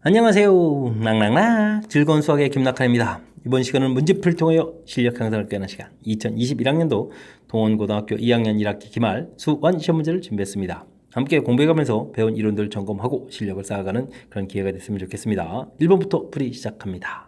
안녕하세요. 낭낭나 즐거운 수학의 김낙한입니다. 이번 시간은 문제풀이를 통하여 실력 향상을 꾀하는 시간 2021학년도 동원고등학교 2학년 1학기 기말 수1 시험 문제를 준비했습니다. 함께 공부해가면서 배운 이론들 점검하고 실력을 쌓아가는 그런 기회가 됐으면 좋겠습니다. 1번부터 풀이 시작합니다.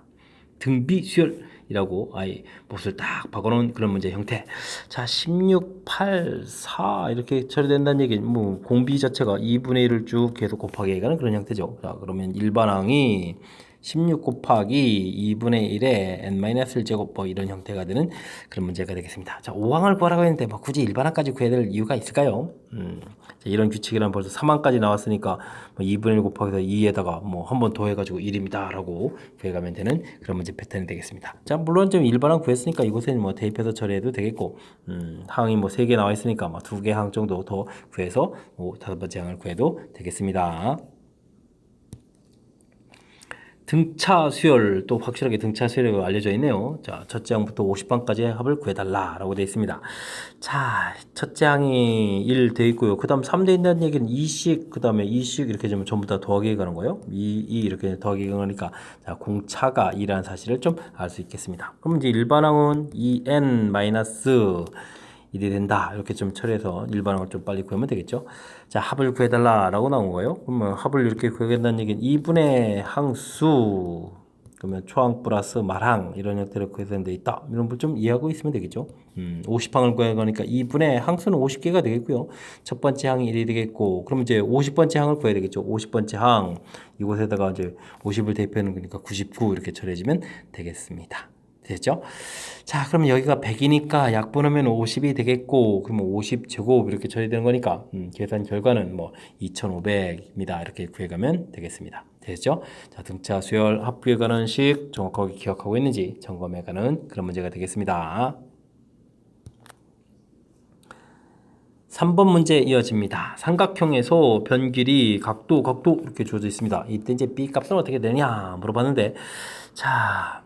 등비수열이라고 아예 몫을 딱 박아놓은 그런 문제 형태. 자, 16, 8, 4 이렇게 처리된다는 얘기는 뭐 공비 자체가 2분의 1을 쭉 계속 곱하기 가는 그런 형태죠. 자, 그러면 일반항이 16 곱하기 2분의 1에 n-1 제곱 뭐 이런 형태가 되는 그런 문제가 되겠습니다. 자, 5항을 구하라고 했는데 뭐 굳이 일반항까지 구해야 될 이유가 있을까요? 자, 이런 규칙이란 벌써 3항까지 나왔으니까 뭐 2분의 1 곱하기 2에다가 뭐 한 번 더 해가지고 1입니다 라고 구해가면 되는 그런 문제 패턴이 되겠습니다. 자, 물론 좀 일반항 구했으니까 이곳에는 뭐 대입해서 처리해도 되겠고 항이 뭐 3개 나와 있으니까 뭐 2개 항 정도 더 구해서 뭐 5번째 항을 구해도 되겠습니다. 등차 수열, 또 확실하게 등차 수열이 알려져 있네요. 자, 첫째 항부터 50항까지의 합을 구해달라라고 되어 있습니다. 자, 첫째 항이 1 되어 있고요. 그 다음 3 되어 있다는 얘기는 2씩, 그 다음에 2씩 이렇게 되면 전부 다 더하기에 가는 거예요. 2 이렇게 더하기에 가니까, 자, 공차가 2라는 사실을 좀 알 수 있겠습니다. 그럼 이제 일반항은 2n 마이너스 1이 된다. 이렇게 좀 처리해서 일반항을 좀 빨리 구하면 되겠죠. 자, 합을 구해달라라고 나온 거예요. 그러면 합을 이렇게 구해야된다는 얘기는 2분의 항수, 그러면 초항 플러스 말항 이런 형태로 구해서 돼 있다. 이런 걸 좀 이해하고 있으면 되겠죠. 50항을 구해 가니까 2분의 항수는 50개가 되겠고요. 첫 번째 항이 1이 되겠고, 그럼 이제 50번째 항을 구해야 되겠죠. 50번째 항 이곳에다가 이제 50을 대입하는 거니까 99 이렇게 처리해주면 되겠습니다. 됐죠? 자, 그럼 여기가 100이니까 약분하면 50이 되겠고, 그러면 50제곱 이렇게 처리되는 거니까 계산 결과는 뭐 2500입니다. 이렇게 구해가면 되겠습니다. 됐죠? 자, 등차 수열 합부에 관한 식 정확하게 기억하고 있는지 점검해가는 그런 문제가 되겠습니다. 3번 문제 이어집니다. 삼각형에서 변길이 각도 이렇게 주어져 있습니다. 이때 이제 B 값은 어떻게 되냐 물어봤는데, 자,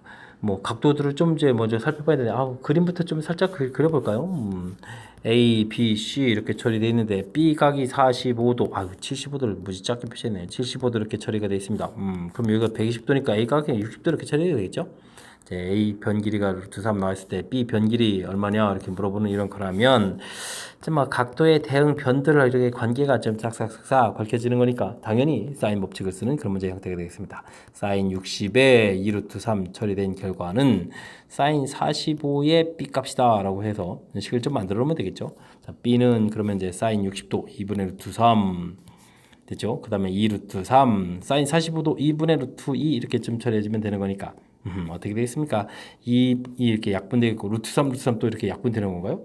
뭐 각도들을 좀 이제 먼저 살펴봐야 되는데, 그림부터 좀 살짝 그려볼까요? A, B, C 이렇게 처리되어 있는데 B 각이 45도, 75도를 무지 작게 표시했네. 75도 이렇게 처리가 되어 있습니다. 그럼 여기가 120도니까 A 각이 60도 이렇게 처리되어 되겠죠? 이제 A 변 길이가 루트 3 나왔을 때 B 변 길이 얼마냐 이렇게 물어보는 이런 거라면 뭐 각도의 대응 변들을 이렇게 관계가 좀 싹싹싹 밝혀지는 거니까 당연히 사인 법칙을 쓰는 그런 문제 형태가 되겠습니다. 사인 60에 2 루트 3 처리된 결과는 사인 45의 B 값이다 라고 해서 식을 좀 만들어 놓으면 되겠죠. 자, B는 그러면 이제 사인 60도 2분의 루트 3 됐죠. 그 다음에 2 루트 3 사인 45도 2분의 루트 2 이렇게 좀 처리해주면 되는 거니까 어떻게 되겠습니까? 2 이렇게 약분되겠고 루트 3 또 이렇게 약분되는 건가요?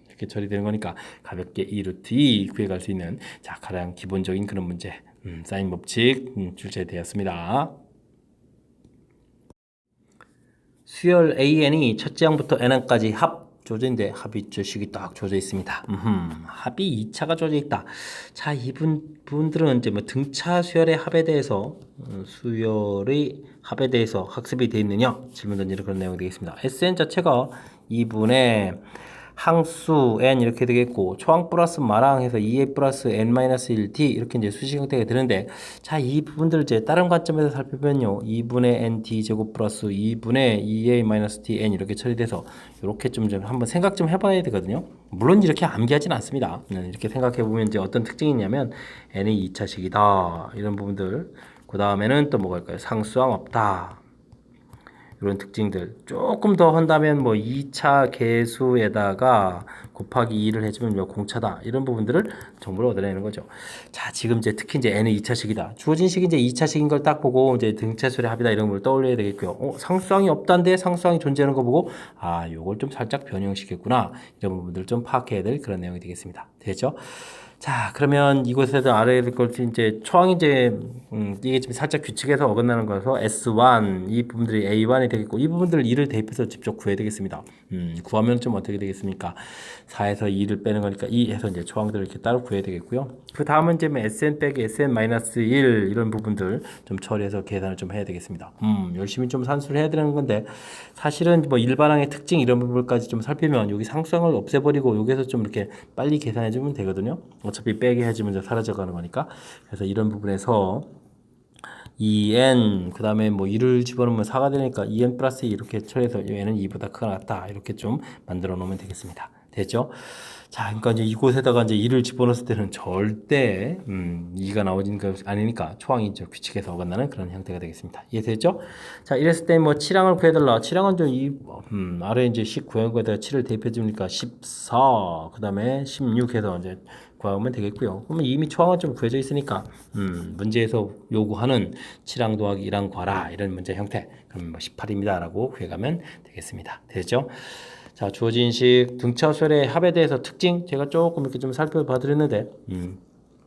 이렇게 처리되는 거니까 가볍게 2 루트 2 구해갈 수 있는 자 가장 기본적인 그런 문제 사인 법칙 출제되었습니다. 수열 AN이 첫째 항부터 n항까지 합 조제인데 합이 주식이 딱 조져 있습니다. 합이 2차가 조져 있다. 자, 이분들은 이제 뭐 등차 수열의 합에 대해서 수열의 합에 대해서 학습이 되어 있느냐 질문 던지는 그런 내용이 되겠습니다. SN 자체가 2분의 항수 n 이렇게 되겠고 초항 플러스 마랑 해서 2a 플러스 n-1t 이렇게 이제 수식 형태가 되는데 자, 이 부분들을 이제 다른 관점에서 살펴보면요 2분의 nt 제곱 플러스 2분의 2a-tn 이렇게 처리돼서 이렇게 좀 한번 생각 좀 해봐야 되거든요. 물론 이렇게 암기하지는 않습니다. 이렇게 생각해 보면 이제 어떤 특징이 있냐면 n이 2차식이다 이런 부분들 그 다음에는 또 뭐가 있을까요? 상수항 없다 이런 특징들 조금 더 한다면 뭐 2차 계수에다가 곱하기 2를 해주면 뭐 공차다 이런 부분들을 정보를 얻어내는 거죠. 자, 지금 이제 특히 이제 n은 2차식이다. 주어진 식이 이제 2차식인 걸 딱 보고 이제 등차수열의 합이다 이런 걸 떠올려야 되겠고요. 상수항이 없다는데 상수항이 존재하는 거 보고 요걸 좀 살짝 변형시켰구나 이런 부분들을 좀 파악해야 될 그런 내용이 되겠습니다. 됐죠? 자, 그러면 이곳에서 알아야 될 것이 이제 초항이 이제 이게 지금 살짝 규칙에서 어긋나는 거라서 S1 이 부분들이 A1이 되겠고 이 부분들을 2를 대입해서 직접 구해야 되겠습니다. 구하면 좀 어떻게 되겠습니까? 4에서 2를 빼는 거니까 2에서 이제 초항들을 이렇게 따로 구해야 되겠고요. 그 다음은 이제 SN 빼기 SN-1 이런 부분들 좀 처리해서 계산을 좀 해야 되겠습니다. 열심히 좀 산수를 해야 되는 건데 사실은 뭐 일반항의 특징 이런 부분까지 좀 살피면 여기 상수항을 없애버리고 여기서 좀 이렇게 빨리 계산해 주면 되거든요. 어차피 빼기 해주면 사라져가는 거니까. 그래서 이런 부분에서 2n 그 다음에 뭐 2를 집어넣으면 4가 되니까 2n 플러스 2 이렇게 처리해서 얘는 2보다 크거나 같다 이렇게 좀 만들어 놓으면 되겠습니다. 됐죠? 자, 그러니까 이제 이곳에다가 이제 2를 집어넣었을 때는 절대 2가 나오지는 거 아니니까 초항이 이제 규칙에서 어긋나는 그런 형태가 되겠습니다. 이해됐죠? 자, 이랬을 때 뭐 7항을 구해달라. 7항은 좀 아래 이제 19한 거에다가 7을 대입해 주니까 14, 그 다음에 16 해서 이제 구하면 되겠고요. 그러면 이미 초항은 좀 구해져 있으니까 문제에서 요구하는 7항 더하기 1항 구하라 이런 문제 형태. 그럼 뭐 18입니다. 라고 구해가면 되겠습니다. 됐죠? 자, 주어진 식 등차수열의 합에 대해서 특징 제가 조금 이렇게 좀 살펴봐 드렸는데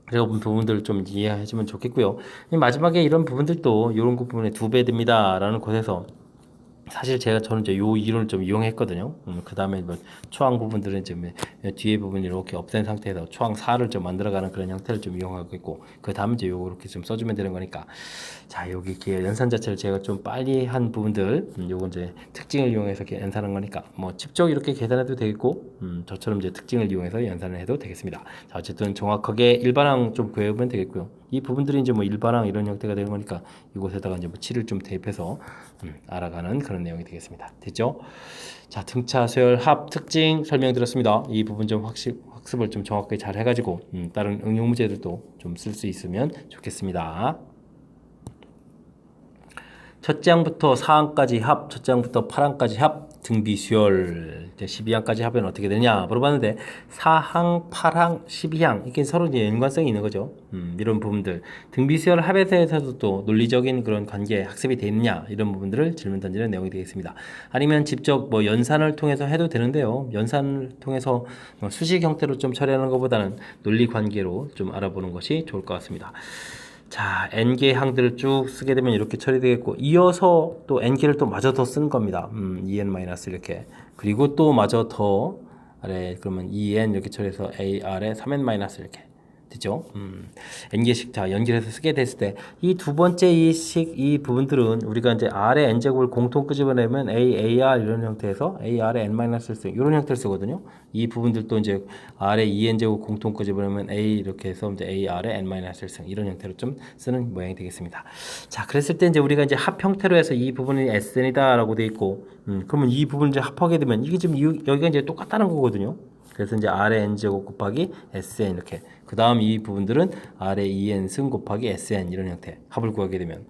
그런 부분들을 좀 이해하시면 좋겠고요. 마지막에 이런 부분들도 이런 부분에 2배 됩니다 라는 곳에서 사실 저는 이제 요 이론을 좀 이용했거든요. 그 다음에 뭐 초항 부분들은 이제 뒤에 부분 이렇게 없앤 상태에서 초항 4를 좀 만들어가는 그런 형태를 좀 이용하고 있고, 그 다음에 이제 요거 이렇게 좀 써주면 되는 거니까. 자, 여기 이렇게 연산 자체를 제가 좀 빨리 한 부분들, 요거 이제 특징을 이용해서 이렇게 연산한 거니까, 뭐 직접 이렇게 계산해도 되겠고, 저처럼 이제 특징을 이용해서 연산을 해도 되겠습니다. 자, 어쨌든 정확하게 일반항 좀 구해보면 되겠고요. 이 부분들이 이제 뭐 일반항 이런 형태가 되는 거니까 이곳에다가 이제 뭐 7을 좀 대입해서 알아가는 그런 내용이 되겠습니다. 됐죠? 자, 등차, 수열, 합, 특징 설명드렸습니다. 이 부분 좀 학습을 좀 정확하게 잘 해가지고 다른 응용 문제들도 좀 쓸 수 있으면 좋겠습니다. 첫째 항부터 4항까지 합, 첫째 항부터 8항까지 합, 등비 수열, 이제 12항까지 합은 어떻게 되냐 물어봤는데 4항, 8항, 12항 이게 서로 이제 연관성이 있는 거죠. 이런 부분들 등비 수열 합에 대해서도 또 논리적인 그런 관계 학습이 돼 있느냐 이런 부분들을 질문 던지는 내용이 되겠습니다. 아니면 직접 뭐 연산을 통해서 해도 되는데요. 연산을 통해서 수식 형태로 좀 처리하는 것보다는 논리 관계로 좀 알아보는 것이 좋을 것 같습니다. 자, n개 항들을 쭉 쓰게 되면 이렇게 처리되겠고, 이어서 또 n개를 또 마저 더 쓴 겁니다. 2n- 이렇게. 그리고 또 마저 더 아래, 그러면 2n 이렇게 처리해서 a 아래 3n- 이렇게. 되죠? n개씩 자 연결해서 쓰게 됐을 때 이 두 번째 이 부분들은 우리가 이제 r의 n제곱을 공통 끄집어내면 ar 이런 형태에서 ar의 n-을 쓰 이런 형태를 쓰거든요. 이 부분들도 이제 r의 2n제곱 공통 끄집어내면 a 이렇게 해서 이제 ar의 n-을 쓰 이런 형태로 좀 쓰는 모양이 되겠습니다. 자, 그랬을 때 이제 우리가 이제 합 형태로 해서 이 부분이 sn이다라고 돼 있고, 그러면 이 부분을 이제 합하게 되면 이게 지금 여기가 이제 똑같다는 거거든요. 그래서 이제 R의 n제곱 곱하기 SN 이렇게. 그 다음 이 부분들은 R의 2n 승 곱하기 SN 이런 형태 합을 구하게 되면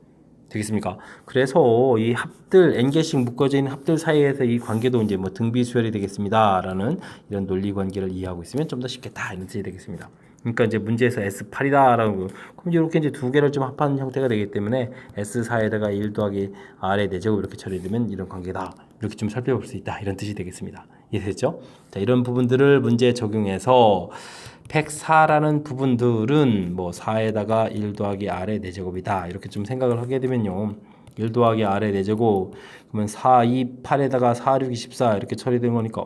되겠습니까? 그래서 이 합들 n개씩 묶어져 있는 합들 사이에서 이 관계도 이제 뭐 등비수열이 되겠습니다라는 이런 논리 관계를 이해하고 있으면 좀 더 쉽겠다 이런 뜻이 되겠습니다. 그러니까 이제 문제에서 S8이다라고 그럼 이렇게 이제 두 개를 좀 합한 형태가 되기 때문에 S4에다가 1 더하기 R의 4제곱 이렇게 처리되면 이런 관계다. 이렇게 좀 살펴볼 수 있다. 이런 뜻이 되겠습니다. 이해됐죠? 자, 이런 부분들을 문제에 적용해서 104라는 부분들은 뭐 4에다가 1 더하기 R의 4제곱이다. 이렇게 좀 생각을 하게 되면요. 1 더하기 R의 4제곱 그러면 4, 2, 8에다가 4, 6, 24 이렇게 처리된 거니까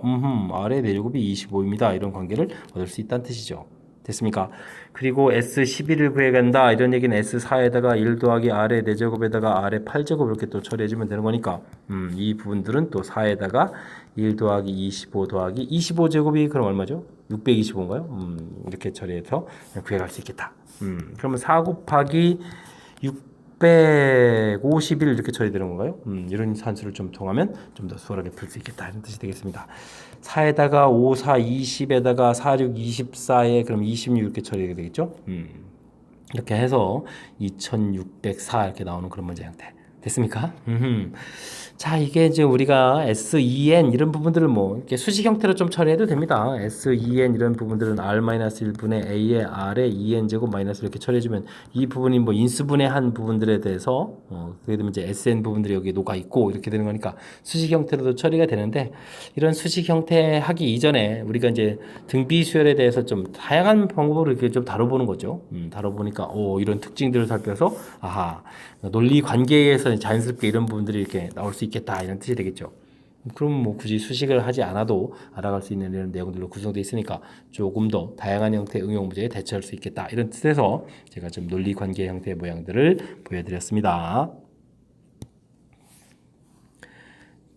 R의 4제곱이 25입니다. 이런 관계를 얻을 수 있다는 뜻이죠. 됐습니까? 그리고 S11을 구해간다. 이런 얘기는 S4에다가 1 더하기 R의 4제곱에다가 R의 8제곱 이렇게 또 처리해주면 되는 거니까 이 부분들은 또 4에다가 1 더하기 25 더하기 25제곱이 그럼 얼마죠? 625인가요? 이렇게 처리해서 구해갈 수 있겠다. 그러면 4 곱하기 651 이렇게 처리되는 건가요? 이런 산수를 좀 통하면 좀 더 수월하게 풀 수 있겠다 이런 뜻이 되겠습니다. 4에다가 5, 4, 20에다가 4, 6, 24에 그럼 26 이렇게 처리하게 되겠죠? 이렇게 해서 2604 이렇게 나오는 그런 문제 형태. 됐습니까? 자, 이게 이제 우리가 SEN 이런 부분들을 뭐 이렇게 수식 형태로 좀 처리해도 됩니다. SEN 이런 부분들은 R-1분의 A의 R의 2N 제곱 마이너스 이렇게 처리해주면 이 부분이 뭐 인수분해한 부분들에 대해서 그게 되면 이제 SN 부분들이 여기 녹아 있고 이렇게 되는 거니까 수식 형태로도 처리가 되는데 이런 수식 형태 하기 이전에 우리가 이제 등비 수열에 대해서 좀 다양한 방법으로 이렇게 좀 다뤄보는 거죠. 다뤄보니까 이런 특징들을 살펴서 아하 논리 관계에서 자연스럽게 이런 부분들이 이렇게 나올 수 있겠다 이런 뜻이 되겠죠. 그럼 뭐 굳이 수식을 하지 않아도 알아갈 수 있는 이런 내용들로 구성되어 있으니까 조금 더 다양한 형태의 응용 문제에 대처할 수 있겠다 이런 뜻에서 제가 좀 논리 관계 형태의 모양들을 보여드렸습니다.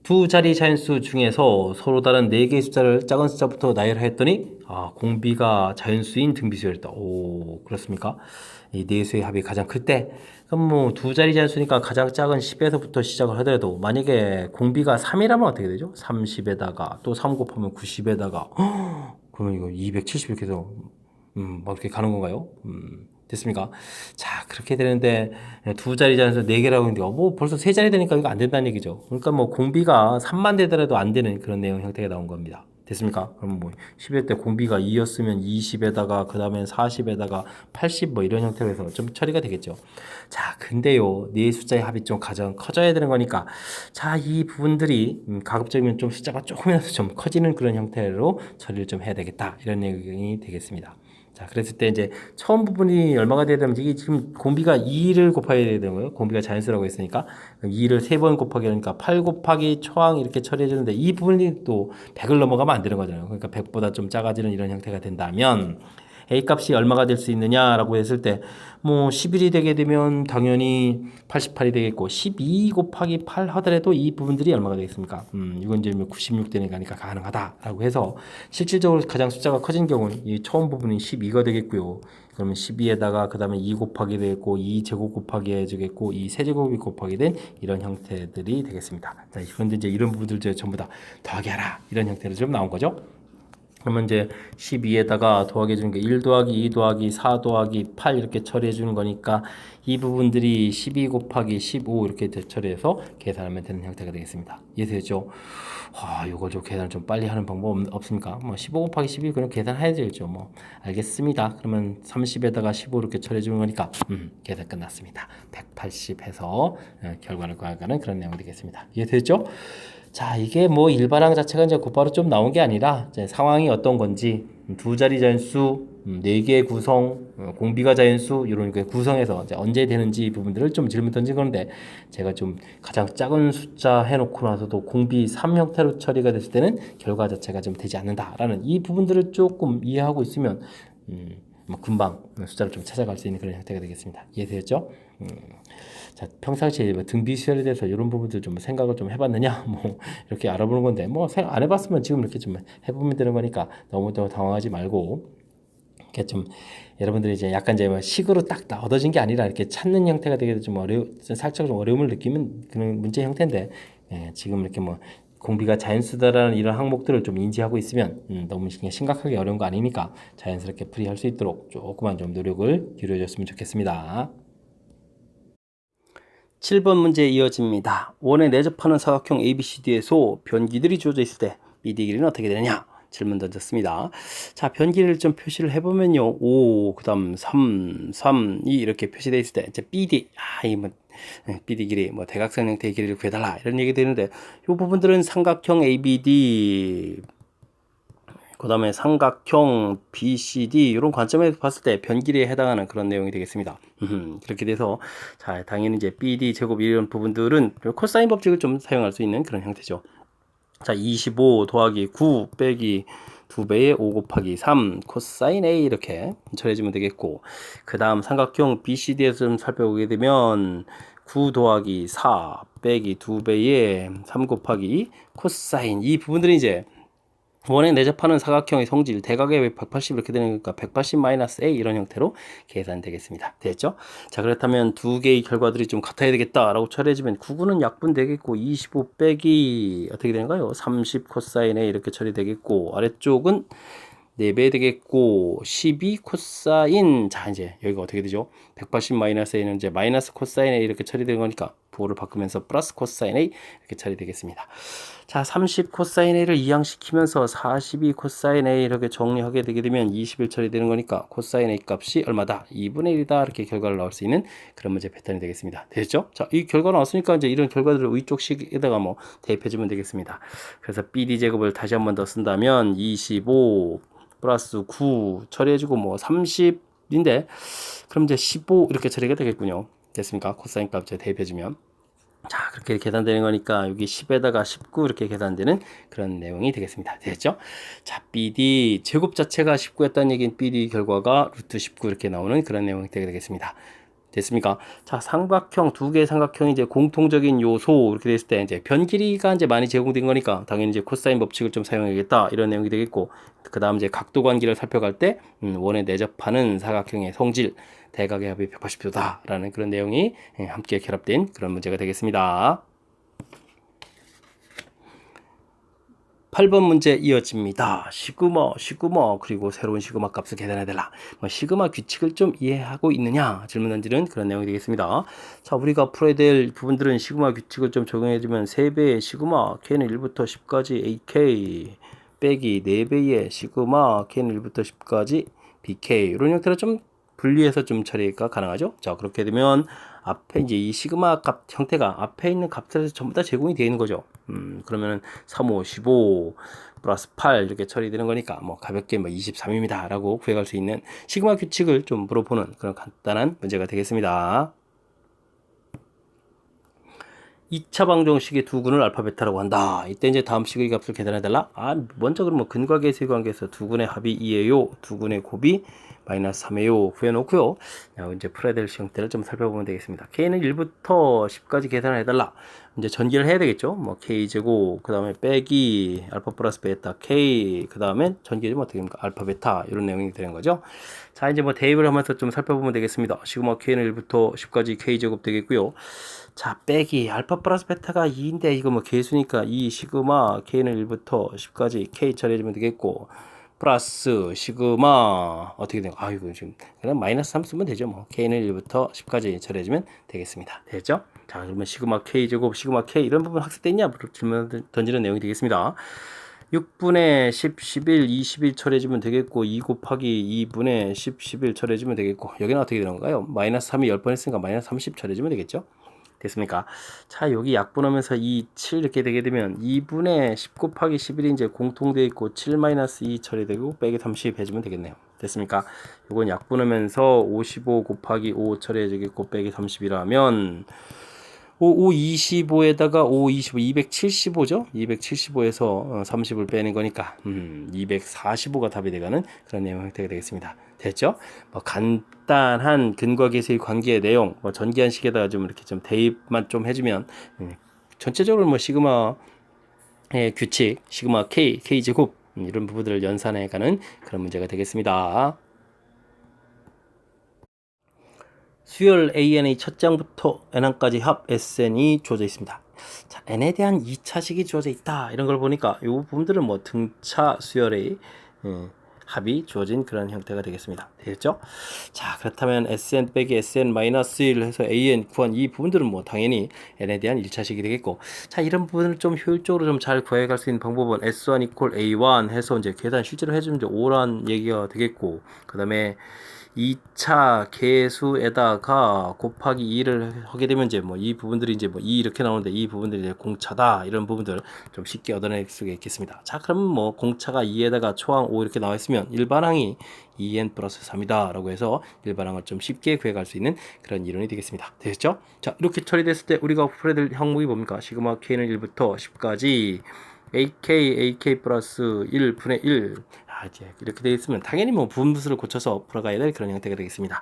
두 자리 자연수 중에서 서로 다른 4개의 숫자를 작은 숫자부터 나열하였더니 공비가 자연수인 등비수열이다. 오, 그렇습니까? 이 네 수의 합이 가장 클 때 그럼 뭐 두 자리 잔수니까 가장 작은 10에서부터 시작을 하더라도 만약에 공비가 3이라면 어떻게 되죠? 30에다가 또 3 곱하면 90에다가 그러면 이거 270 이렇게 해서 뭐 이렇게 가는 건가요? 됐습니까? 자, 그렇게 되는데 두 자리 잔수 4개라고 했는데 뭐 벌써 세 자리 되니까 이거 안 된다는 얘기죠. 그러니까 뭐 공비가 3만 되더라도 안 되는 그런 내용 형태가 나온 겁니다. 됐습니까? 그럼 뭐 10일 때 공비가 2였으면 20에다가 그 다음에 40에다가 80 뭐 이런 형태로 해서 좀 처리가 되겠죠. 자, 근데요, 네 숫자의 합이 좀 가장 커져야 되는 거니까 자, 이 부분들이 가급적이면 좀 숫자가 조금이라도 좀 커지는 그런 형태로 처리를 좀 해야 되겠다 이런 내용이 되겠습니다. 자, 그랬을 때 이제 처음 부분이 얼마가 돼야 되면 이게 지금 공비가 2를 곱해야 되는 거예요. 공비가 자연수라고 했으니까 2를 3번 곱하기 하니까 8 곱하기 초항 이렇게 처리해 주는데 이 부분이 또 100을 넘어가면 안 되는 거잖아요. 그러니까 100보다 좀 작아지는 이런 형태가 된다면 A 값이 얼마가 될 수 있느냐라고 했을 때 뭐 11이 되게 되면 당연히 88이 되겠고 12 곱하기 8 하더라도 이 부분들이 얼마가 되겠습니까? 이건 이제 96 되니까 가능하다라고 해서 실질적으로 가장 숫자가 커진 경우는 이 처음 부분이 12가 되겠고요. 그러면 12에다가 그 다음에 2 곱하기 되겠고 2 제곱 곱하기 해주겠고 2 세제곱이 곱하기 된 이런 형태들이 되겠습니다. 자, 그런데 이제 이런 부분들 전부 다 더하기 하라 이런 형태로 좀 나온 거죠. 그러면 이제 12에다가 더하기 해주는 게 1 더하기 2 더하기 4 더하기 8 이렇게 처리해 주는 거니까 이 부분들이 12 곱하기 15 이렇게 처리해서 계산하면 되는 형태가 되겠습니다. 이해되죠? 요거 좀 계산 좀 빨리 하는 방법 없습니까? 뭐 15 곱하기 12 그냥 계산해야 되죠. 뭐 알겠습니다. 그러면 30에다가 15 이렇게 처리해 주는 거니까 계산 끝났습니다. 180 해서 결과를 구하는 그런 내용이 되겠습니다. 이해되죠? 자, 이게 뭐 일반항 자체가 이제 곧바로 좀 나온 게 아니라 이제 상황이 어떤 건지 두 자리 잔수, 4개 구성, 공비가 자연수 이런 게 구성해서 이제 언제 되는지 이 부분들을 좀 질문 던진 건데 제가 좀 가장 작은 숫자 해놓고 나서도 공비 3 형태로 처리가 됐을 때는 결과 자체가 좀 되지 않는다라는 이 부분들을 조금 이해하고 있으면 뭐 금방 숫자를 좀 찾아갈 수 있는 그런 형태가 되겠습니다. 이해되셨죠? 자, 평상시에 뭐 등비 수열에 대해서 이런 부분들 좀 생각을 좀 해봤느냐, 뭐 이렇게 알아보는 건데 뭐 생각 안 해봤으면 지금 이렇게 좀 해보면 되는 거니까 너무 더 당황하지 말고 이렇게 좀 여러분들이 이제 약간 이제 뭐 식으로 딱 얻어진 게 아니라 이렇게 찾는 형태가 되게 좀 살짝 좀 어려움을 느끼는 그런 문제 형태인데 지금 이렇게 뭐 공비가 자연수다라는 이런 항목들을 좀 인지하고 있으면 너무 심각하게 어려운 거 아니니까 자연스럽게 풀이할 수 있도록 조금만 좀 노력을 기울여줬으면 좋겠습니다. 7번 문제 이어집니다. 원에 내접하는 사각형 ABCD에서 변기들이 주어져 있을 때 BD 길이는 어떻게 되느냐? 질문 던졌습니다. 자, 변기를 좀 표시를 해보면요. 5, 그 다음 3, 3, 2 이렇게 표시되어 있을 때 이제 BD, BD 길이, 뭐 대각선 형태의 길이를 구해달라 이런 얘기 되는데 이 부분들은 삼각형 ABD 그 다음에 삼각형 BCD 이런 관점에서 봤을 때 변길이에 해당하는 그런 내용이 되겠습니다. 그렇게 돼서 자, 당연히 이제 BD 제곱 이런 부분들은 코사인 법칙을 좀 사용할 수 있는 그런 형태죠. 자, 25 더하기 9 빼기 2배의 5 곱하기 3 코사인 A 이렇게 처리해주면 되겠고 그 다음 삼각형 BCD에서 좀 살펴보게 되면 9 더하기 4 빼기 2배의 3 곱하기 코사인 이 부분들이 이제 원에 내접하는 사각형의 성질 대각의 180 이렇게 되니까 180 마이너스 A 이런 형태로 계산되겠습니다. 됐죠? 자, 그렇다면 두 개의 결과들이 좀 같아야 되겠다라고 처리해주면 9구는 약분 되겠고 25 빼기 어떻게 되는가요? 30 코사인 A 이렇게 처리되겠고 아래쪽은 4배 되겠고 12 코사인 자 이제 여기가 어떻게 되죠? 180 마이너스 A는 이제 마이너스 코사인 A 이렇게 처리되는 거니까 부호를 바꾸면서 플러스 코사인 A 이렇게 처리되겠습니다. 자, 30 코사인 A를 이항시키면서 42 코사인 A 이렇게 정리하게 되게 되면 20일 처리되는 거니까 코사인 A 값이 얼마다? 2분의 1이다 이렇게 결과를 나올 수 있는 그런 문제 패턴이 되겠습니다. 됐죠? 자, 이 결과 나왔으니까 이제 이런 결과들을 위쪽식에다가 뭐 대입해주면 되겠습니다. 그래서 BD 제곱을 다시 한 번 더 쓴다면 25 플러스 9 처리해주고 뭐 30인데 그럼 이제 15 이렇게 처리가 되겠군요. 됐습니까? 코사인 값 대입해주면 자, 그렇게 계산되는 거니까 여기 10에다가 19 이렇게 계산되는 그런 내용이 되겠습니다. 됐죠? 자, BD 제곱 자체가 19였다는 얘기는 BD 결과가 루트 19 이렇게 나오는 그런 내용이 되게 되겠습니다. 됐습니까? 자, 삼각형 두 개의 삼각형이 이제 공통적인 요소 이렇게 됐을 때 이제 변 길이가 이제 많이 제공된 거니까 당연히 이제 코사인 법칙을 좀 사용해야겠다 이런 내용이 되겠고, 그다음 이제 각도 관계를 살펴갈 때 원에 내접하는 사각형의 성질 대각의 합이 180도다라는 그런 내용이 함께 결합된 그런 문제가 되겠습니다. 8번 문제 이어집니다. 시그마, 그리고 새로운 시그마 값을 계산해달라. 시그마 규칙을 좀 이해하고 있느냐? 질문 던지는 그런 내용이 되겠습니다. 자, 우리가 풀어야 될 부분들은 시그마 규칙을 좀 적용해주면 3배의 시그마, k는 1부터 10까지 ak, 빼기 4배의 시그마, k는 1부터 10까지 bk. 이런 형태로 좀 분리해서 좀 처리가 가능하죠. 자, 그렇게 되면 앞에 이제 이 시그마 값 형태가 앞에 있는 값들에서 전부 다 제공이 되어 있는 거죠. 그러면은 3, 5, 15 플러스 8 이렇게 처리되는 거니까 뭐 가볍게 뭐 23입니다 라고 구해갈 수 있는 시그마 규칙을 좀 물어보는 그런 간단한 문제가 되겠습니다. 2차 방정식의 두 근을 알파 베타라고 한다. 이때 이제 다음 식의 값을 계산해달라. 먼저 그러면 근과 계수의 관계에서 두 근의 합이 2예요. 두 근의 곱이 마이너스 3예요. 구해놓고요. 이제 풀어야 될 형태를 좀 살펴보면 되겠습니다. k는 1부터 10까지 계산을 해달라. 이제 전기를 해야 되겠죠. 뭐 k제곱, 그 다음에 빼기 알파 플러스 베타 k, 그 다음에 전기제곱 어떻게 됩니까? 알파 베타 이런 내용이 되는 거죠. 자, 이제 뭐 대입을 하면서 좀 살펴보면 되겠습니다. 시그마 k는 1부터 10까지 k제곱 되겠고요. 자, 빼기 알파 플러스 베타가 2인데 이거 뭐 계수니까 2 시그마 k는 1부터 10까지 k 처리해주면 되겠고, 플러스 시그마 어떻게 된가? 아이고 지금 그냥 마이너스 3 쓰면 되죠. 뭐 k는 1부터 10까지 처리해주면 되겠습니다. 됐죠? 자, 그러면 시그마 k 제곱 시그마 k 이런 부분 학습돼 있냐? 질문 던지는 내용이 되겠습니다. 6분의 10, 11, 21 처리해주면 되겠고, 2 곱하기 2분의 10, 11 처리해주면 되겠고, 여기는 어떻게 되는 건가요? 마이너스 3이 10번 했으니까 마이너스 30 처리해주면 되겠죠? 됐습니까? 자, 여기 약분하면서 2, 7 이렇게 되게 되면 2분의 10 곱하기 11이 이제 공통되어 있고 7 마이너스 2 처리되고 빼기 30 해주면 되겠네요. 됐습니까? 이건 약분하면서 55 곱하기 5 처리해주겠고 빼기 30이라면 5, 25에다가 5, 25, 275죠? 275에서 30을 빼는 거니까 245가 답이 되가는 그런 내용 형태가 되겠습니다. 됐죠? 뭐 간단한 근과 계수의 관계의 내용, 뭐 전기한식에다가 좀 이렇게 좀 대입만 좀 해주면 전체적으로 뭐 시그마의 규칙, 시그마 K, K제곱 이런 부분들을 연산해가는 그런 문제가 되겠습니다. 수열 AN의 첫 장부터 N항까지 합 SN이 주어져 있습니다. 자, N에 대한 2차식이 주어져 있다. 이런 걸 보니까 이 부분들은 뭐 등차 수열의 합이 주어진 그런 형태가 되겠습니다. 되겠죠? 자, 그렇다면 SN 빼기 SN 마이너스 1 해서 AN 구한 이 부분들은 뭐 당연히 N에 대한 1차식이 되겠고, 자, 이런 부분을 좀 효율적으로 좀 잘 구해갈 수 있는 방법은 S1 equal A1 해서 이제 계산 실제로 해주면 이제 5란 얘기가 되겠고, 그 다음에 2차 계수에다가 곱하기 2를 하게 되면 이제 뭐 이 부분들이 이제 뭐 2 이렇게 나오는데 이 부분들이 이제 공차다 이런 부분들 좀 쉽게 얻어낼 수가 있겠습니다. 자, 그럼 뭐 공차가 2에다가 초항 5 이렇게 나와 있으면 일반항이 2n 플러스 3이다 라고 해서 일반항을 좀 쉽게 구해갈 수 있는 그런 이론이 되겠습니다. 되셨죠? 자, 이렇게 처리됐을 때 우리가 풀어야 될 항목이 뭡니까? 시그마 k는 1부터 10까지 AK 플러스 1분의 1. 이제 이렇게 되어 있으면 당연히 뭐 부분수를 고쳐서 풀어가야 될 그런 형태가 되겠습니다.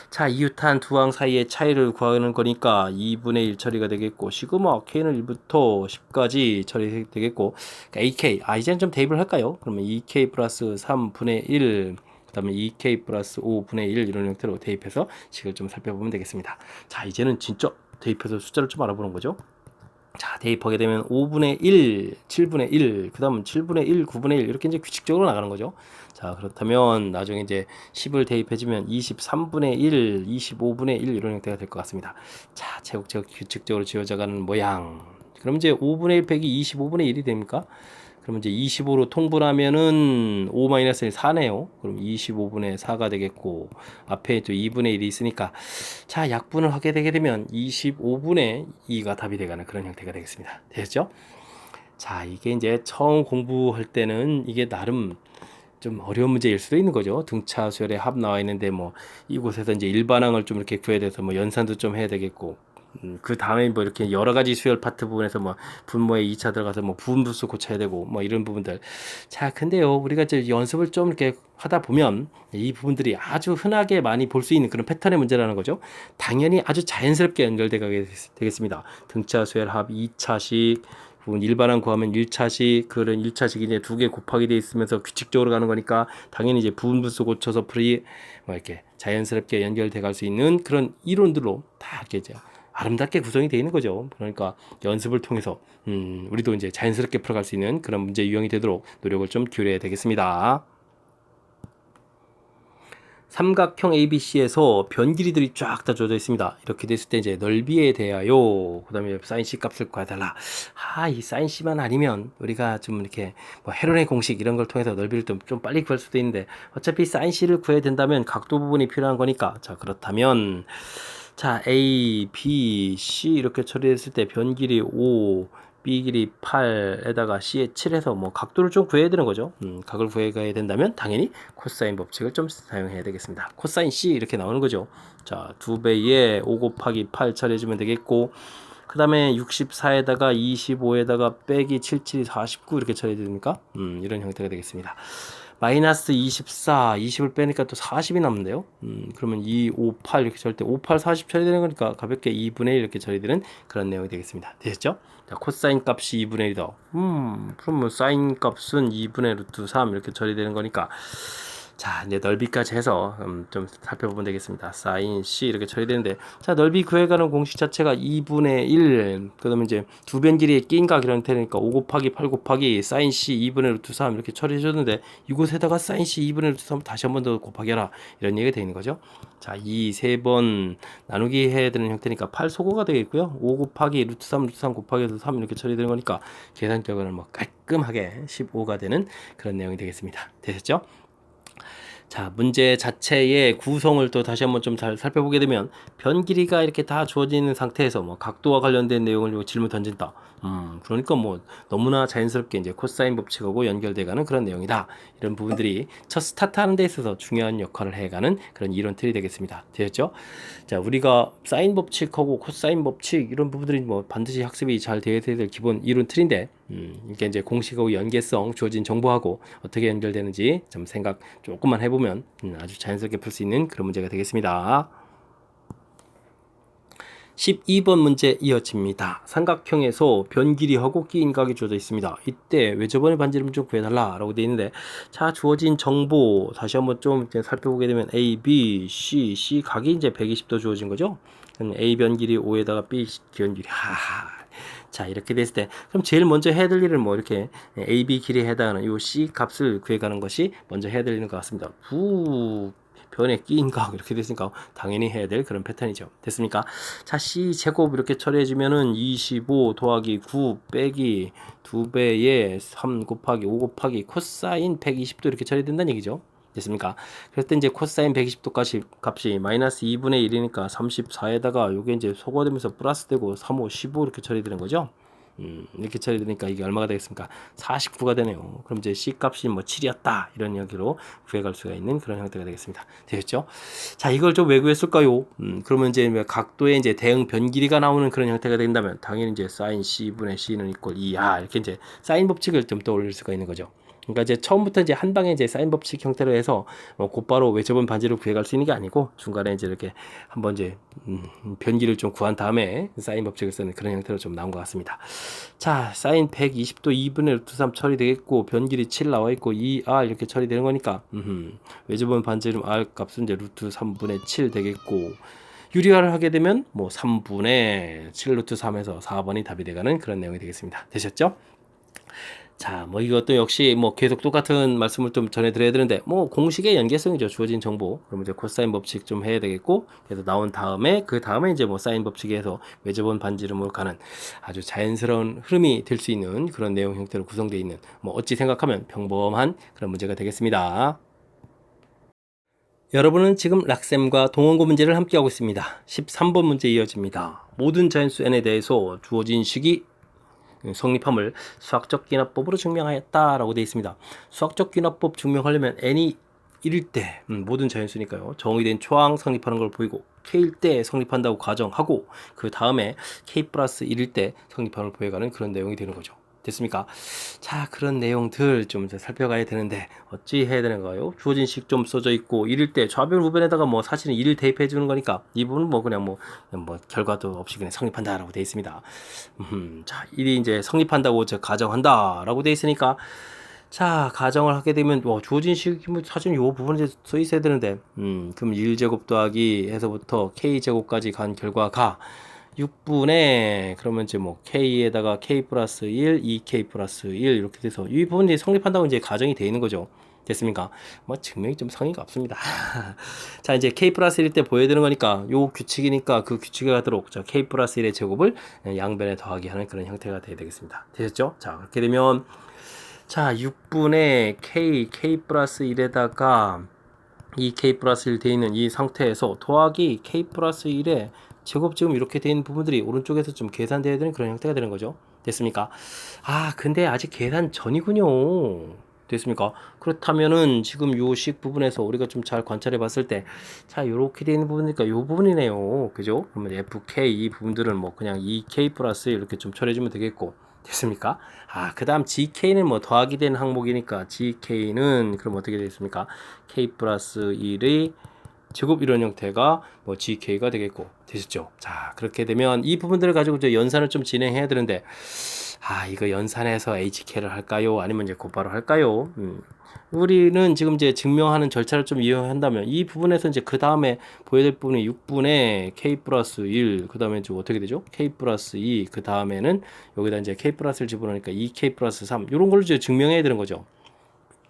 자, 이웃한 두 항 사이의 차이를 구하는 거니까 2분의 1 처리가 되겠고, 시그마 k는 1부터 10까지 처리되겠고, 그러니까 AK, 이제는 좀 대입을 할까요? 그러면 2k 플러스 3분의 1, 그 다음에 2k 플러스 5분의 1 이런 형태로 대입해서 식을 좀 살펴보면 되겠습니다. 자, 이제는 진짜 대입해서 숫자를 좀 알아보는 거죠. 자, 대입하게 되면 5분의 1, 7분의 1, 그 다음은 7분의 1, 9분의 1 이렇게 이제 규칙적으로 나가는 거죠. 자, 그렇다면 나중에 이제 10을 대입해주면 23분의 1, 25분의 1 이런 형태가 될 것 같습니다. 자, 제곱제곱 규칙적으로 지어져가는 모양. 그럼 이제 5분의 1 빼기 25분의 1이 됩니까? 그러면 이제 25로 통분하면은 5-1 4네요. 그럼 25분의 4가 되겠고, 앞에 또 2분의 1이 있으니까, 자, 약분을 하게 되게 되면 25분의 2가 답이 되가는 그런 형태가 되겠습니다. 됐죠? 자, 이게 이제 처음 공부할 때는 이게 나름 좀 어려운 문제일 수도 있는 거죠. 등차 수열의 합 나와 있는데 뭐 이곳에서 이제 일반항을 좀 이렇게 구해야 돼서 뭐 연산도 좀 해야 되겠고, 그 다음에 뭐 이렇게 여러 가지 수열 파트 부분에서 뭐 분모에 2차 들어가서 뭐 부분부수 고쳐야 되고 뭐 이런 부분들. 자, 근데요, 우리가 이제 연습을 좀 이렇게 하다 보면 이 부분들이 아주 흔하게 많이 볼 수 있는 그런 패턴의 문제라는 거죠. 당연히 아주 자연스럽게 연결되게 되겠습니다. 등차 수열 합 2차식, 부분 일반항 구하면 1차식, 그런 1차식이 이제 두 개 곱하기 돼 있으면서 규칙적으로 가는 거니까 당연히 이제 부분부수 고쳐서 뭐 이렇게 자연스럽게 연결돼 갈 수 있는 그런 이론들로 다 이렇게 이제 아름답게 구성이 되어 있는 거죠. 그러니까 연습을 통해서 우리도 이제 자연스럽게 풀어갈 수 있는 그런 문제 유형이 되도록 노력을 좀 기울여야 되겠습니다. 삼각형 ABC에서 변 길이들이 쫙 다 주어져 있습니다. 이렇게 됐을 때 이제 넓이에 대하여 그다음에 사인 C 값을 구해달라. 이 사인 C만 아니면 우리가 좀 이렇게 뭐 헤론의 공식 이런 걸 통해서 넓이를 좀 빨리 구할 수도 있는데 어차피 사인 C를 구해야 된다면 각도 부분이 필요한 거니까 자 그렇다면 자 A, B, C 이렇게 처리했을 때 변 길이 5 B 길이 8에다가 C에 7해서 뭐 각도를 좀 구해야 되는 거죠. 각을 구해가야 된다면 당연히 코사인 법칙을 좀 사용해야 되겠습니다. 코사인 C 이렇게 나오는 거죠. 자, 2배에 5 곱하기 8 처리해주면 되겠고 그 다음에 64에다가 25에다가 빼기 77이 49 이렇게 처리해야 됩니까? 이런 형태가 되겠습니다. 마이너스 24, 20을 빼니까 또 40이 남는데요. 그러면 2, 5, 8 이렇게 처리 때 5, 8, 40 처리되는 거니까 가볍게 2분의 1 이렇게 처리되는 그런 내용이 되겠습니다. 되셨죠? 자, 코사인 값이 2분의 1이다. 그럼 뭐 사인 값은 2분의 루트 3 이렇게 처리되는 거니까 자, 이제 넓이까지 해서 좀 살펴보면 되겠습니다. 사인 C 이렇게 처리되는데 자, 넓이 구해가는 공식 자체가 2분의 1 그다음에 이제 두 변 길이의 끼인 각 이런 테니까 5 곱하기 8 곱하기 사인 C 2분의 루트 3 이렇게 처리해 줬는데 이곳에다가 사인 C 2분의 루트 3 다시 한 번 더 곱하기 하라 이런 얘기가 되어 있는 거죠. 자, 이 세 번 나누기 해야 되는 형태니까 8 소거가 되겠고요. 5 곱하기 루트 3 루트 3 곱하기 해서 3 이렇게 처리되는 거니까 계산적으로는 뭐 깔끔하게 15가 되는 그런 내용이 되겠습니다. 되셨죠? 자, 문제 자체의 구성을 또 다시 한번 좀 잘 살펴보게 되면 변 길이가 이렇게 다 주어지는 상태에서 뭐 각도와 관련된 내용을 질문 던진다. 그러니까 뭐 너무나 자연스럽게 이제 코사인 법칙하고 연결돼가는 그런 내용이다. 이런 부분들이 첫 스타트하는 데 있어서 중요한 역할을 해가는 그런 이론 틀이 되겠습니다. 되었죠? 자, 우리가 사인 법칙하고 코사인 법칙 이런 부분들이 뭐 반드시 학습이 잘 되어야 될 기본 이론 틀인데 이게 이제 공식하고 연계성 주어진 정보하고 어떻게 연결되는지 좀 생각 조금만 해보면 아주 자연스럽게 풀 수 있는 그런 문제가 되겠습니다. 12번 문제 이어집니다. 삼각형에서 변 길이하고 끼인 각이 주어져 있습니다. 이때 외접원의 반지름 좀 구해달라 라고 되어 있는데 자, 주어진 정보 다시 한번 좀 살펴보게 되면 A, B, C 각이 이제 120도 주어진 거죠. 그럼 A 변 길이 5에다가 B 변 길이 자, 이렇게 됐을 때 그럼 제일 먼저 해야 될 일은 뭐 이렇게 A, B 길이에 해당하는 요 C 값을 구해가는 것이 먼저 해야 되는 것 같습니다. 변에 끼인 각 이렇게 됐으니까 당연히 해야 될 그런 패턴이죠. 됐습니까? 자, C 제곱 이렇게 처리해주면은 25 더하기 9 빼기 2배에 3 곱하기 5 곱하기 코사인 120도 이렇게 처리된다는 얘기죠. 됐습니까? 그럴 때 이제 코사인 120도 값이 마이너스 2분의 1이니까 34에다가 요게 이제 소거되면서 플러스 되고 3, 5, 15 이렇게 처리되는 거죠. 이렇게 처리되니까 이게 얼마가 되겠습니까? 49가 되네요. 그럼 이제 C 값이 뭐 7이었다 이런 이야기로 구해갈 수가 있는 그런 형태가 되겠습니다. 되겠죠? 자, 이걸 좀 왜 구했을까요? 그러면 이제 각도의 이제 대응 변 길이가 나오는 그런 형태가 된다면 당연히 이제 사인 C분의 C는 이퀄 2 이렇게 이제 사인 법칙을 좀 떠올릴 수가 있는 거죠. 그러니까 이제 처음부터 이제 한 방에 이제 사인 법칙 형태로 해서 곧바로 외접은 반지를 구해갈 수 있는 게 아니고 중간에 이제 이렇게 한번 이제 변기를 좀 구한 다음에 사인 법칙을 쓰는 그런 형태로 좀 나온 것 같습니다. 자, 사인 120도 2분의 루트 3 처리되겠고 변길이 7 나와 있고 2r 이렇게 처리되는 거니까 외접은 반지름 r 값은 이제 루트 3분의 7 되겠고 유리화를 하게 되면 뭐 3분의 7 루트 3에서 4번이 답이 돼가는 그런 내용이 되겠습니다. 되셨죠? 자, 뭐 이것도 역시 뭐 계속 똑같은 말씀을 좀 전해드려야 되는데 뭐 공식의 연계성이죠. 주어진 정보. 그러면 이제 코사인 법칙 좀 해야 되겠고 그래서 나온 다음에 그 다음에 이제 뭐 사인 법칙에서 외접원 반지름으로 가는 아주 자연스러운 흐름이 될 수 있는 그런 내용 형태로 구성되어 있는 뭐 어찌 생각하면 평범한 그런 문제가 되겠습니다. 여러분은 지금 락셈과 동원고 문제를 함께하고 있습니다. 13번 문제 이어집니다. 모든 자연수 n에 대해서 주어진 식이 성립함을 수학적 귀납법으로 증명하였다라고 되어 있습니다. 수학적 귀납법 증명하려면 n이 1일 때 모든 자연수니까요. 정의된 초항 성립하는 걸 보이고 K일 때 성립한다고 가정하고 그 다음에 K 플러스 1일 때 성립하는 걸 보여가는 그런 내용이 되는 거죠. 됐습니까? 자, 그런 내용들 좀 이제 살펴가야 되는데 어찌 해야 되는가요? 주어진 식 좀 써져 있고 1일 때 좌변 우변에다가 뭐 사실은 1을 대입해 주는 거니까 이 부분은 뭐 그냥 뭐 결과도 없이 그냥 성립한다라고 되어 있습니다. 자, 1이 이제 성립한다고 가정한다라고 되어 있으니까 자, 가정을 하게 되면 주어진 식이 뭐 사실 요 부분에 써 있어야 되는데 그럼 1제곱 더하기 해서부터 k제곱까지 간 결과가 6분의 그러면 이제 뭐 k에다가 k 플러스 1, 2k 플러스 1 이렇게 돼서 이 부분이 성립한다고 이제 가정이 되어 있는 거죠. 됐습니까? 뭐 증명이 좀 성의가 없습니다. 자, 이제 k 플러스 1일 때 보여야 되는 거니까 요 규칙이니까 그 규칙에 가도록 자, k 플러스 1의 제곱을 양변에 더하기 하는 그런 형태가 돼야 되겠습니다. 되셨죠? 자, 그렇게 되면 자, 6분의 k 플러스 1에다가 이 k 플러스 1 되어 있는 이 상태에서 더하기 k 플러스 1에 제곱 지금 이렇게 되어 있는 부분들이 오른쪽에서 좀 계산되어야 되는 그런 형태가 되는 거죠. 됐습니까? 아, 근데 아직 계산 전이군요. 됐습니까? 그렇다면은 지금 요 식 부분에서 우리가 좀 잘 관찰해 봤을 때, 자, 요렇게 되어 있는 부분이니까 요 부분이네요. 그죠? 그러면 fk 이 부분들은 뭐 그냥 2k 플러스 이렇게 좀 처리해주면 되겠고, 됐습니까? 아, 그 다음 gk는 뭐 더하기 된 항목이니까 gk는 그럼 어떻게 되겠습니까? k 플러스 1의 제곱 이런 형태가 뭐 gk가 되겠고 되셨죠? 자, 그렇게 되면 이 부분들을 가지고 이제 연산을 좀 진행해야 되는데 아, 이거 연산해서 hk를 할까요? 아니면 이제 곧바로 할까요? 우리는 지금 이제 증명하는 절차를 좀 이용한다면 이 부분에서 이제 그 다음에 보여야 될 부분이 6분의 k 플러스 1, 그 다음에 좀 어떻게 되죠? k 플러스 2, 그 다음에는 여기다 이제 k 플러스를 집어넣으니까 2k 플러스 3 이런 걸 이제 증명해야 되는 거죠.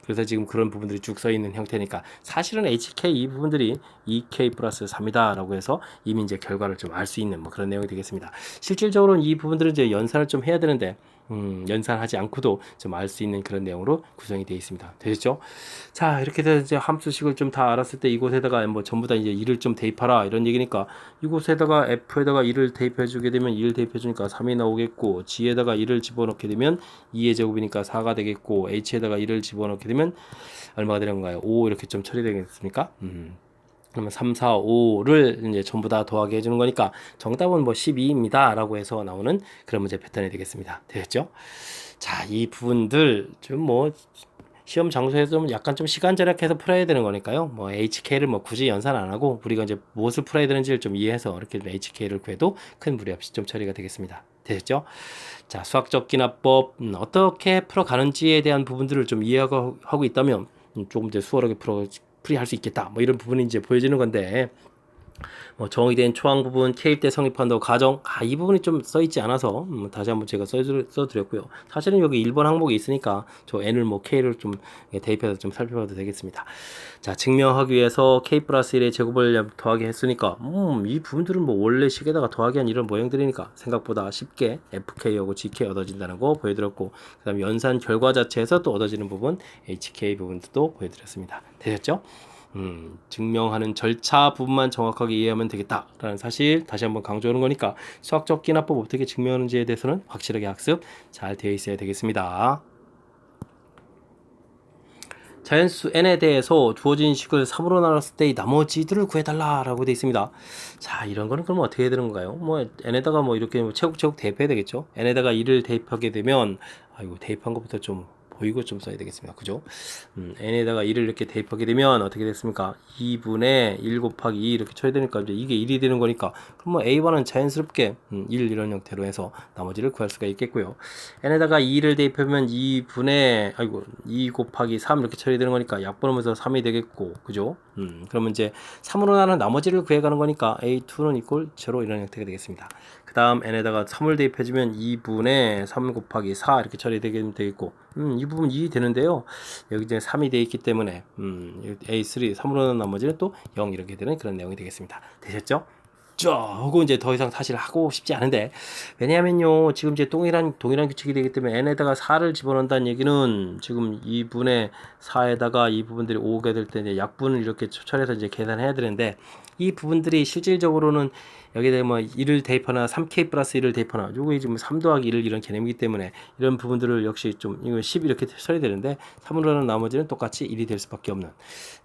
그래서 지금 그런 부분들이 쭉 써 있는 형태니까 사실은 HK 이 부분들이 2K 플러스 3이다 라고 해서 이미 이제 결과를 좀 알 수 있는 뭐 그런 내용이 되겠습니다. 실질적으로는 이 부분들은 이제 연산을 좀 해야 되는데 연산하지 않고도 좀 알 수 있는 그런 내용으로 구성이 되어 있습니다. 되셨죠? 자, 이렇게 돼서 이제 함수식을 좀 다 알았을 때 이곳에다가 뭐 전부 다 이제 2를 좀 대입하라 이런 얘기니까 이곳에다가 F에다가 2를 대입해 주게 되면 2를 대입해 주니까 3이 나오겠고 G에다가 2를 집어넣게 되면 2의 제곱이니까 4가 되겠고 H에다가 2를 집어넣게 되면 얼마가 되는가요? 5 이렇게 좀 처리되겠습니까? 그러면 3, 4, 5를 이제 전부 다 더하게 해주는 거니까 정답은 뭐 12입니다. 라고 해서 나오는 그런 문제 패턴이 되겠습니다. 되겠죠? 자, 이 부분들 좀 뭐 시험 장소에서 좀 약간 좀 시간 절약해서 풀어야 되는 거니까요. 뭐 HK를 뭐 굳이 연산 안 하고 우리가 이제 무엇을 풀어야 되는지를 좀 이해해서 이렇게 좀 HK를 구해도 큰 무리 없이 좀 처리가 되겠습니다. 되셨죠? 자, 수학적 기납법 어떻게 풀어가는지에 대한 부분들을 좀 이해하고 있다면 조금 이제 수월하게 풀이할 수 있겠다. 뭐 이런 부분이 이제 보여지는 건데 뭐 정의된 초항 부분 K일 때 성립한다고 가정 이 부분이 좀 써있지 않아서 다시 한번 제가 써드렸고요. 사실은 여기 1번 항목이 있으니까 저 N을 뭐 K를 좀 대입해서 좀 살펴봐도 되겠습니다. 자, 증명하기 위해서 K 플러스 1의 제곱을 더하기 했으니까 이 부분들은 뭐 원래 식에다가 더하기 한 이런 모형들이니까 생각보다 쉽게 FK하고 GK 얻어진다는 거 보여드렸고 그 다음 연산 결과 자체에서 또 얻어지는 부분 HK 부분도 보여드렸습니다. 되셨죠? 증명하는 절차 부분만 정확하게 이해하면 되겠다라는 사실 다시 한번 강조하는 거니까 수학적 기납법 어떻게 증명하는지에 대해서는 확실하게 학습 잘 되어 있어야 되겠습니다. 자연수 n에 대해서 주어진 식을 3으로 나눴을 때의 나머지들을 구해달라라고 되어 있습니다. 자, 이런 거는 그럼 어떻게 해야 되는 건가요? 뭐 n에다가 뭐 이렇게 차곡차곡 대입해야 되겠죠. n에다가 2를 대입하게 되면 이거 대입한 것부터 좀 보이고 좀 써야 되겠습니다. 그죠? n에다가 2를 이렇게 대입하게 되면 어떻게 됐습니까? 2분의 1 곱하기 2 이렇게 쳐야 되니까 이제 이게 1이 되는 거니까 그럼 뭐 a번은 자연스럽게 1 이런 형태로 해서 나머지를 구할 수가 있겠고요. n에다가 2를 대입하면 2분의 2 곱하기 3 이렇게 처리되는 거니까 약분하면서 3이 되겠고 그죠? 그러면 이제 3으로 나눈 나머지를 구해가는 거니까 a2는 이꼴 0 이런 형태가 되겠습니다. 그 다음 n에다가 3을 대입해주면 2분의 3 곱하기 4 이렇게 처리되게 되겠고 이 부분 2이 되는데요. 여기 이제 3이 되어 있기 때문에 A3 3으로 나눈 나머지는 또 0 이렇게 되는 그런 내용이 되겠습니다. 되셨죠? 하고 이제 더 이상 사실 하고 싶지 않은데 왜냐하면요 지금 이제 동일한 규칙이 되기 때문에 n에다가 4를 집어넣는다는 얘기는 지금 2분의 4에다가 이 부분들이 5가 될 때 이제 약분을 이렇게 처리해서 이제 계산해야 되는데 이 부분들이 실질적으로는 여기에 뭐 1을 대입하나 3k 플러스 1을 대입하나 요거 이제 뭐 3 더하기 1 이런 개념이기 때문에 이런 부분들을 역시 좀 이거 10 이렇게 써야 되는데 3으로 나눈 나머지는 똑같이 1이 될 수밖에 없는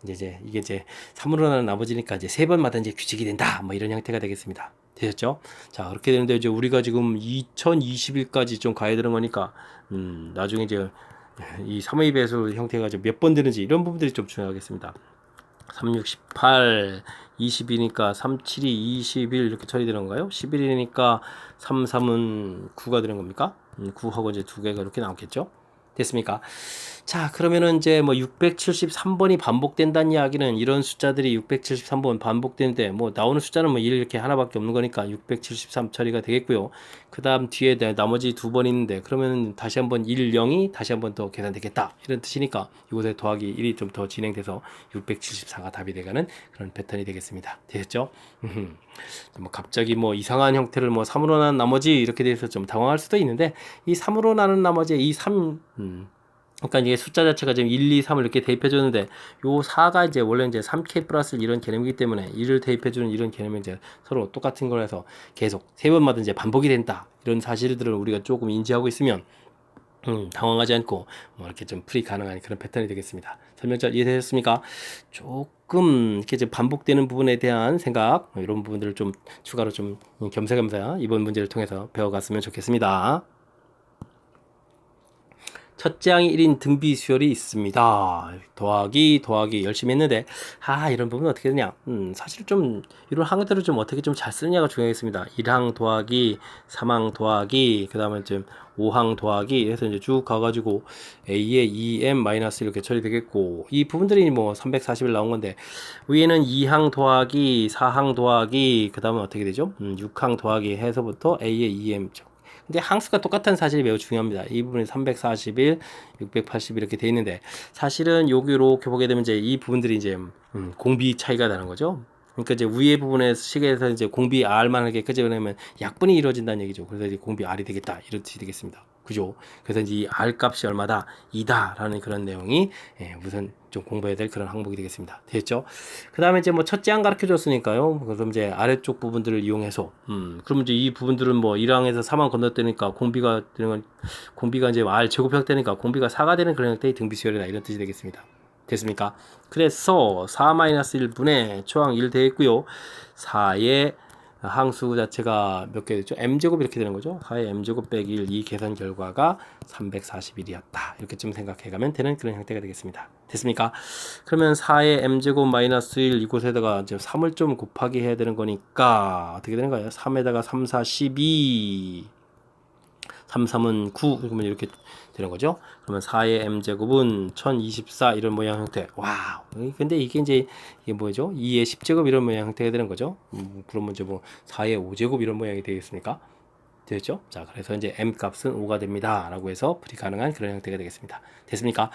이제 이게 이제 3으로 나눈 나머지니까 이제 세 번마다 이제 규칙이 된다 뭐 이런 형태가 되겠습니다. 되셨죠? 자 그렇게 되는데 이제 우리가 지금 2020일까지 좀 가야 되는 거니까 나중에 이제 이 3의 배수 형태가 몇 번 되는지 이런 부분들이 좀 중요하겠습니다. 3, 6, 18, 20이니까 3, 7이 21 이렇게 처리되는 건가요? 11이니까 3, 3은 9가 되는 겁니까? 9하고 이제 두 개가 이렇게 나오겠죠? 됐습니까? 자, 그러면은 이제 뭐 673번이 반복된다는 이야기는 이런 숫자들이 673번 반복되는데 뭐 나오는 숫자는 뭐 1 이렇게 하나밖에 없는 거니까 673 처리가 되겠고요. 그 다음 뒤에 나머지 두 번 있는데 그러면 다시 한번 1, 0이 다시 한번 더 계산되겠다. 이런 뜻이니까 이곳에 더하기 1이 좀 더 진행돼서 674가 답이 돼가는 그런 패턴이 되겠습니다. 되셨죠? 뭐 갑자기 뭐 이상한 형태를 뭐 3으로 나눈 나머지 이렇게 돼서 좀 당황할 수도 있는데 이 3으로 나눈 나머지 이 3, 그러니까 이게 숫자 자체가 지금 1, 2, 3을 이렇게 대입해 줬는데 요 4가 이제 원래 이제 3k 플러스 이런 개념이기 때문에 1을 대입해 주는 이런 개념이 이제 서로 똑같은 거라서 계속 세 번마다 이제 반복이 된다. 이런 사실들을 우리가 조금 인지하고 있으면 당황하지 않고 뭐 이렇게 좀 풀이 가능한 그런 패턴이 되겠습니다. 설명 잘 이해되셨습니까? 조금 이렇게 이제 반복되는 부분에 대한 생각 이런 부분들을 좀 추가로 좀 겸사겸사 이번 문제를 통해서 배워갔으면 좋겠습니다. 첫째 항이 1인 등비 수열이 있습니다. 더하기 열심히 했는데 이런 부분은 어떻게 되냐? 사실 좀 이런 항들을 좀 어떻게 좀 잘 쓰느냐가 중요하겠습니다. 1항 더하기 3항 더하기 그 다음에 좀 5항 더하기 해서 이제 쭉 가가지고 A의 2M 마이너스 이렇게 처리되겠고 이 부분들이 뭐 340일 나온 건데 위에는 2항 더하기 4항 더하기 그 다음에 어떻게 되죠? 6항 더하기 해서부터 A의 2M 근데 항수가 똑같은 사실이 매우 중요합니다. 이 부분이 341, 680 이렇게 돼 있는데 사실은 여기 이렇게 보게 되면 이제 이 부분들이 이제 공비 차이가 나는 거죠. 그러니까 이제 위에 부분의 식에서 이제 공비 R만 하게 끄집어내면 약분이 이루어진다는 얘기죠. 그래서 이제 공비 R이 되겠다 이런 뜻이 되겠습니다. 그죠? 그래서 이제 이 R 값이 얼마다 2다라는 그런 내용이 우선 좀 공부해야 될 그런 항목이 되겠습니다. 됐죠? 그 다음에 이제 뭐 첫째 항 가르쳐 줬으니까요. 그럼 이제 아래쪽 부분들을 이용해서 그럼 이제 이 부분들은 뭐 1항에서 3항 건너뛰니까 공비가 되는 건 공비가 이제 R 제곱형 되니까 공비가 4가 되는 그런 형태의 등비수열이다 이런 뜻이 되겠습니다. 됐습니까? 그래서 4-1분의 초항 1 되겠고요. 4의 항수 자체가 몇 개 됐죠? m제곱 이렇게 되는 거죠. 4의 m제곱 빼기 1, 이 계산 결과가 341이었다. 이렇게 좀 생각해 가면 되는 그런 형태가 되겠습니다. 됐습니까? 그러면 4의 m제곱 마이너스 1 이곳에다가 이제 3을 좀 곱하기 해야 되는 거니까 어떻게 되는 거예요? 3에다가 3, 4, 12 3, 3은 9 그러면 이렇게 되는 거죠. 그러면 4의 m제곱은 1024 이런 모양 형태. 와우. 근데 이게 이제 이게 뭐죠? 2의 10제곱 이런 모양 형태가 되는 거죠. 그러면 이제 뭐 4의 5제곱 이런 모양이 되겠습니까? 됐죠? 자, 그래서 이제 m 값은 5가 됩니다. 라고 해서 풀이 가능한 그런 형태가 되겠습니다. 됐습니까?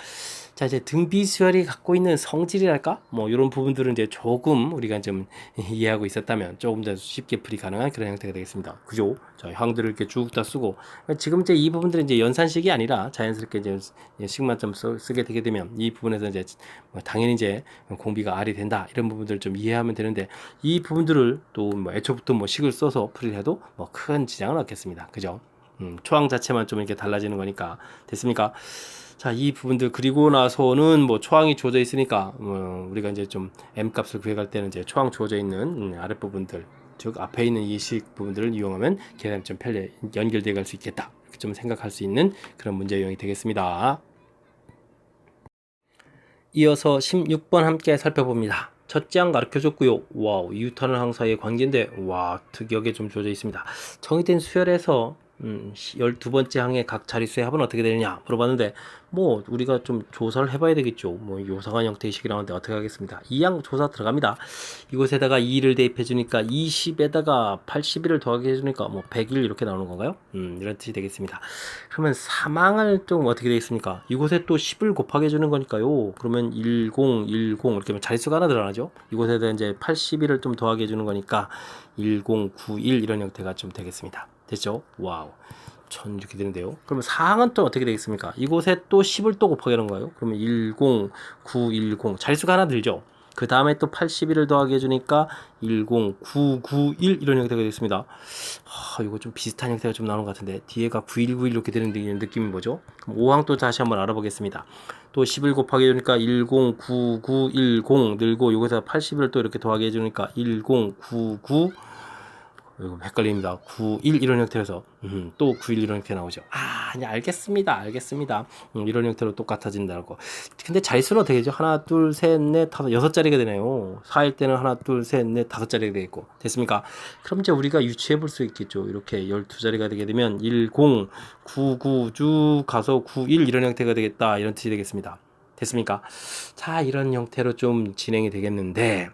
자, 이제 등비수열이 갖고 있는 성질이랄까? 뭐, 이런 부분들은 이제 조금 우리가 좀 이해하고 있었다면 조금 더 쉽게 풀이 가능한 그런 형태가 되겠습니다. 그죠? 자, 항들을 이렇게 쭉 다 쓰고. 지금 이제 이 부분들은 이제 연산식이 아니라 자연스럽게 이제 식만 좀 쓰게 되게 되면 이 부분에서 이제 뭐 당연히 이제 공비가 R이 된다. 이런 부분들을 좀 이해하면 되는데 이 부분들을 또 뭐 애초부터 뭐 식을 써서 풀이를 해도 뭐 큰 지장은 없겠습니다. 그죠? 초항 자체만 좀 이렇게 달라지는 거니까. 됐습니까? 자, 이 부분들 그리고 나서는 뭐 초항이 주어져 있으니까 우리가 이제 좀 m 값을 구해갈 때는 이제 초항 주어져 있는 아랫 부분들 즉 앞에 있는 이 식 부분들을 이용하면 계산이 좀 편리 연결돼 갈 수 있겠다. 이렇게 좀 생각할 수 있는 그런 문제 유형이 되겠습니다. 이어서 16번 함께 살펴봅니다. 첫째 항 가르쳐줬고요. 와우, 이웃하는 항 사이의 관계인데 와 특이하게 좀 주어져 있습니다. 정의된 수열에서 12번째 항의 각 자릿수의 합은 어떻게 되느냐 물어봤는데 뭐 우리가 좀 조사를 해봐야 되겠죠. 뭐 요상한 형태의 식이 나오는데 어떻게 하겠습니다. 이 항 조사 들어갑니다. 이곳에다가 2를 대입해 주니까 20에다가 81을 더하게 해주니까 뭐 101 이렇게 나오는 건가요? 이런 뜻이 되겠습니다. 그러면 3항을 좀 어떻게 되겠습니까? 이곳에 또 10을 곱하게 해주는 거니까요. 그러면 10, 10 이렇게 하면 자릿수가 하나 늘어나죠. 이곳에다 이제 81을 좀 더하게 해주는 거니까 1091 이런 형태가 좀 되겠습니다. 됐죠? 와우. 1000 이렇게 되는데요. 그러면 4항은 또 어떻게 되겠습니까? 이곳에 또 10을 또 곱하게 하는 거예요. 그러면 10, 9, 10 자릿수가 하나 들죠. 그 다음에 또 81을 더하게 해주니까 10991 이런 형태가 되겠습니다. 이거 좀 비슷한 형태가 좀 나오는 것 같은데 뒤에가 9191 이렇게 되는 느낌이 뭐죠? 그럼 5항 또 다시 한번 알아보겠습니다. 또 11 곱하기 해주니까 109910 늘고 여기서 81을 또 이렇게 더하게 해주니까 1099 이거 헷갈립니다. 91 이런 형태에서 또 91 이런 형태 나오죠. 이제 알겠습니다. 이런 형태로 똑같아진다는 거. 근데 자릿수는 어떻게 되죠? 하나, 둘, 셋, 넷, 다섯, 6자리가 되네요. 4일 때는 하나, 둘, 셋, 넷, 5자리가 되겠고. 됐습니까? 그럼 이제 우리가 유추해 볼 수 있겠죠. 이렇게 12자리가 되게 되면 10, 99 쭉 가서 91 이런 형태가 되겠다. 이런 뜻이 되겠습니다. 됐습니까? 자, 이런 형태로 좀 진행이 되겠는데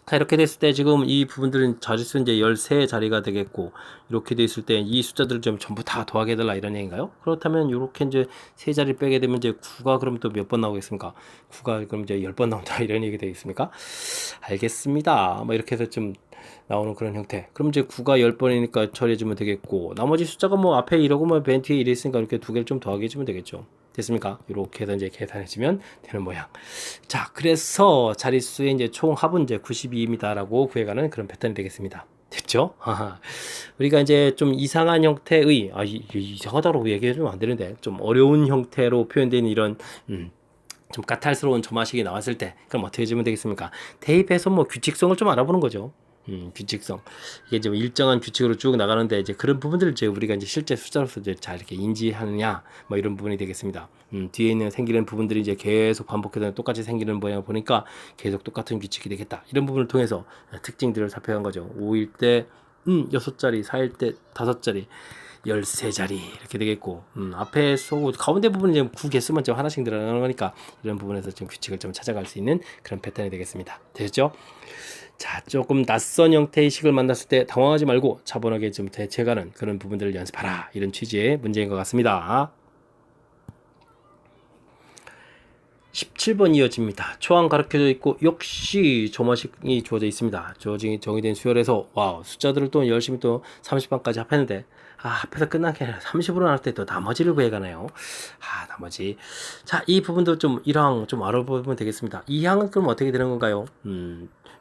자, 이렇게 됐을 때 지금 이 부분들은 자릿수 이제 13자리가 되겠고, 이렇게 돼 있을 때 이 숫자들을 좀 전부 다 더하게 해달라 이런 얘기인가요? 그렇다면 이렇게 이제 3자리 빼게 되면 이제 9가 그럼 또 몇 번 나오겠습니까? 9가 그럼 이제 10번 나온다 이런 얘기 되겠습니까? 알겠습니다. 뭐 이렇게 해서 좀 나오는 그런 형태. 그럼 이제 9가 10번이니까 처리해주면 되겠고, 나머지 숫자가 뭐 앞에 이러고 뭐 맨 뒤에 이래 있으니까 이렇게 두 개를 좀 더하게 해주면 되겠죠. 됐습니까? 이렇게 해서 이제 계산해주면 되는 모양. 자, 그래서 자릿수의 이제 총 합은 이제 92입니다라고 구해가는 그런 패턴이 되겠습니다. 됐죠? 우리가 이제 좀 이상한 형태의, 이상하다고 얘기해주면 안 되는데, 좀 어려운 형태로 표현된 이런, 좀 까탈스러운 점화식이 나왔을 때, 그럼 어떻게 해주면 되겠습니까? 대입해서 뭐 규칙성을 좀 알아보는 거죠. 규칙성. 이게 이제 일정한 규칙으로 쭉 나가는데 이제 그런 부분들을 이제 우리가 이제 실제 숫자로서 이제 잘 이렇게 인지하느냐 뭐 이런 부분이 되겠습니다. 뒤에 있는 생기는 부분들이 이제 계속 반복해서 똑같이 생기는 모양을 보니까 계속 똑같은 규칙이 되겠다. 이런 부분을 통해서 특징들을 살펴간 거죠. 5일 때 6자리, 4일 때 5자리, 13자리 이렇게 되겠고 앞에 쏘고 가운데 부분은 이제 구 개수만 좀 하나씩 들어가는 거니까 이런 부분에서 좀 규칙을 좀 찾아갈 수 있는 그런 패턴이 되겠습니다. 되셨죠? 자, 조금 낯선 형태의 식을 만났을 때 당황하지 말고 차분하게 좀 대처하는 그런 부분들을 연습하라. 이런 취지의 문제인 것 같습니다. 17번 이어집니다. 초항 가르쳐져 있고 역시 조마식이 주어져 있습니다. 정의된 수열에서 숫자들을 또 열심히 또 30번까지 합했는데 합해서 끝난 게 아니라 30으로 나눌 때 또 나머지를 구해가네요. 나머지. 자, 이 부분도 좀 1항 좀 알아보면 되겠습니다. 2항은 그럼 어떻게 되는 건가요?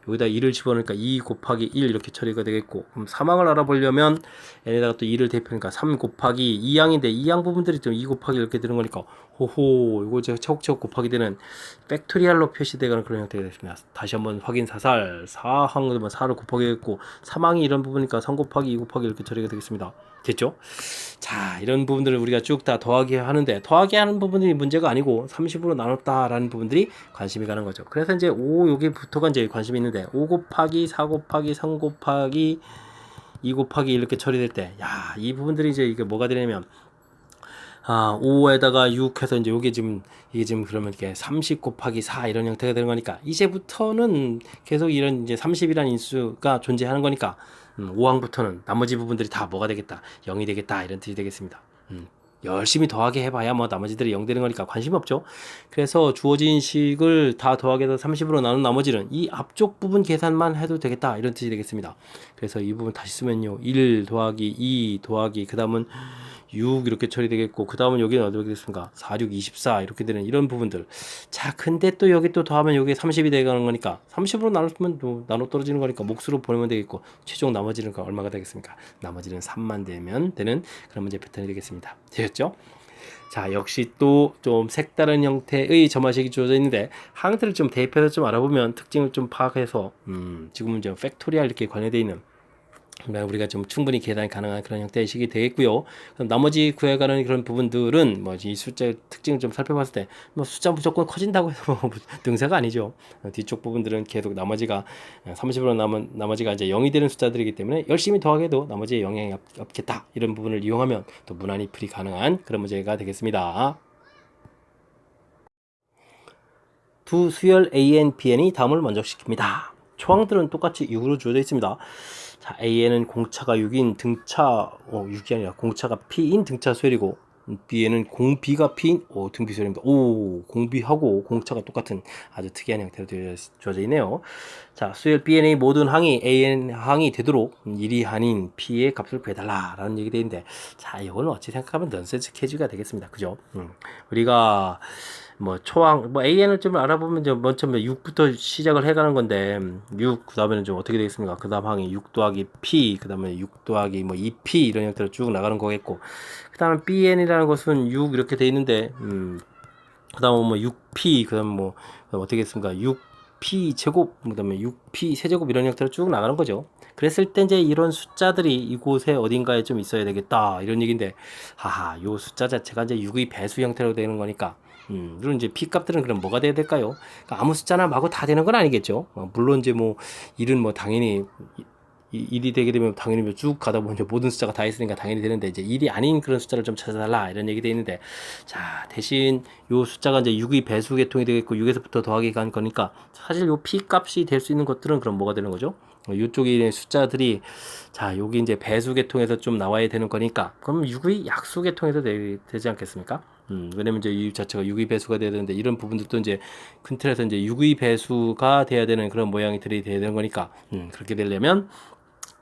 여기다 2를 집어넣으니까 2 곱하기 1 이렇게 처리가 되겠고, 그럼 3항을 알아보려면 n에다가 또 2를 대표하니까 3 곱하기 2항인데 2항 부분들이 좀 2 곱하기 이렇게 되는 거니까 호호 이거 제가 차곡차곡 곱하기 되는 팩토리얼로 표시되는 그런 형태가 됐습니다. 다시 한번 확인 사살 4항은 4를 곱하기 했고 3항이 이런 부분이니까 3 곱하기 2 곱하기 이렇게 처리가 되겠습니다. 됐죠? 자, 이런 부분들을 우리가 쭉 다 더하기 하는데 더하기 하는 부분이 문제가 아니고 30으로 나눴다라는 부분들이 관심이 가는 거죠. 그래서 이제 5 여기부터가 이제 관심이 있는데 5 곱하기 4 곱하기 3 곱하기 2 곱하기 이렇게 처리될 때 이 부분들이 이제 이게 뭐가 되냐면 5에다가 6 해서 이제 이게 지금 그러면 이렇게 30 곱하기 4 이런 형태가 되는 거니까 이제부터는 계속 이런 이제 30이라는 인수가 존재하는 거니까 5항부터는 나머지 부분들이 다 뭐가 되겠다 0이 되겠다 이런 뜻이 되겠습니다. 열심히 더하게 해봐야 뭐 나머지들이 0 되는 거니까 관심 없죠. 그래서 주어진 식을 다 더하게 해서 30으로 나눈 나머지는 이 앞쪽 부분 계산만 해도 되겠다 이런 뜻이 되겠습니다. 그래서 이 부분 다시 쓰면요 1 더하기 2 더하기 그 다음은 6 이렇게 처리되겠고 그 다음은 여기는 어떻게 되겠습니까? 4, 6, 24 이렇게 되는 이런 부분들. 자, 근데 또 여기 또 더하면 여기 30이 되가는 거니까 30으로 나누면 또 나눠 떨어지는 거니까 몫으로 보내면 되겠고 최종 나머지는 얼마가 되겠습니까? 나머지는 3만 되면 되는 그런 문제 패턴이 되겠습니다. 되셨죠? 자, 역시 또 좀 색다른 형태의 점화식이 주어져 있는데 항들을 좀 대입해서 좀 알아보면 특징을 좀 파악해서 지금은 이제 팩토리얼 이렇게 관련되어 있는 우리가 좀 충분히 계산이 가능한 그런 형태의 식이 되겠고요. 그럼 나머지 구해가는 그런 부분들은 뭐 이 숫자의 특징을 좀 살펴봤을 때 뭐 숫자 무조건 커진다고 해서 뭐 등사가 아니죠. 뒤쪽 부분들은 계속 나머지가 30으로 남은 나머지가 이제 0이 되는 숫자들이기 때문에 열심히 더하게도 나머지에 영향이 없겠다. 이런 부분을 이용하면 또 무난히 풀이 가능한 그런 문제가 되겠습니다. 두 수열 AN, BN이 다음을 만족시킵니다. 초항들은 똑같이 6으로 주어져 있습니다. 자, A에는 공차가 6인 등차 6이 아니라 공차가 P인 등차 수열이고 B에는 공비가 P인 등비 수열입니다. 공비하고 공차가 똑같은 아주 특이한 형태로 주어져 있네요. 자, 수열 BN의 모든 항이 AN 항이 되도록 1이 한인 P의 값을 구해달라라는 얘기 되는데 자, 이거는 어찌 생각하면 넌센스 퀴즈가 되겠습니다. 그죠? 우리가 뭐 초항 뭐 AN을 좀 알아보면 이제 먼저 6부터 시작을 해가는 건데 6 그다음에는 좀 어떻게 되겠습니까? 그다음 항이 6 더하기 P 그다음에 6 더하기 뭐 2P 이런 형태로 쭉 나가는 거겠고 그다음에 BN이라는 것은 6 이렇게 돼 있는데 그다음 뭐 6P 그다음 뭐 어떻게 했습니까? 6P 제곱 그다음에 6P 세제곱 이런 형태로 쭉 나가는 거죠. 그랬을 때 이제 이런 숫자들이 이곳에 어딘가에 좀 있어야 되겠다 이런 얘기인데 하하 요 숫자 자체가 이제 6의 배수 형태로 되는 거니까 그럼 이제 P 값들은 그럼 뭐가 돼야 될까요? 그러니까 아무 숫자나 마구 다 되는 건 아니겠죠. 물론 이제 뭐 1은 뭐 당연히 1이 되게 되면 당연히 쭉 가다 보면 이제 모든 숫자가 다 있으니까 당연히 되는데 이제 1이 아닌 그런 숫자를 좀 찾아달라 이런 얘기 돼 있는데 자 대신 요 숫자가 이제 6의 배수 계통이 되겠고 6에서부터 더하기 간 거니까 사실 요 P 값이 될 수 있는 것들은 그럼 뭐가 되는 거죠? 요쪽에 숫자들이 자 여기 이제 배수 계통에서 좀 나와야 되는 거니까 그럼 6의 약수 계통에서 되지 않겠습니까? 왜냐면 이제 이 자체가 6의 배수가 돼야 되는데 이런 부분들도 이제 큰 틀에서 이제 6의 배수가 돼야 되는 그런 모양이들이 돼야 되는 거니까 그렇게 되려면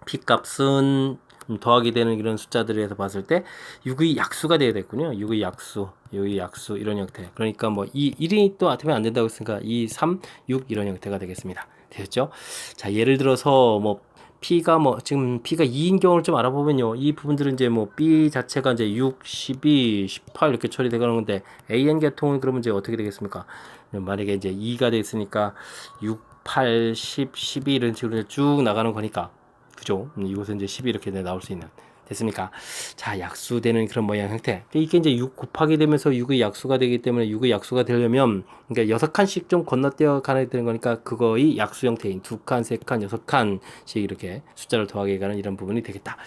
P 값은 더하게 되는 이런 숫자들에서 봤을 때 6의 약수가 돼야 됐군요. 6의 약수, 6의 약수 이런 형태. 그러니까 뭐 1이 또 되면 안 된다고 했으니까 2, 3, 6 이런 형태가 되겠습니다. 되셨죠? 자, 예를 들어서 뭐 P가 뭐 지금 P가 2인 경우를 좀 알아보면요. 이 부분들은 이제 뭐 B 자체가 이제 6, 12, 18 이렇게 처리돼 가는 건데 AN 계통은 그러면 이제 어떻게 되겠습니까? 만약에 이제 2가 됐으니까 6, 8, 10, 12 이런 식으로 쭉 나가는 거니까 그죠? 이곳은 이제 10이 이렇게 나올 수 있는 됐습니까? 자, 약수되는 그런 모양 형태. 이게 이제 6 곱하기 되면서 6의 약수가 되기 때문에 6의 약수가 되려면 그러니까 6칸씩 좀 건너뛰어 가야 되는 거니까 그거의 약수 형태인 2칸, 3칸, 6칸씩 이렇게 숫자를 더하게 가는 이런 부분이 되겠다.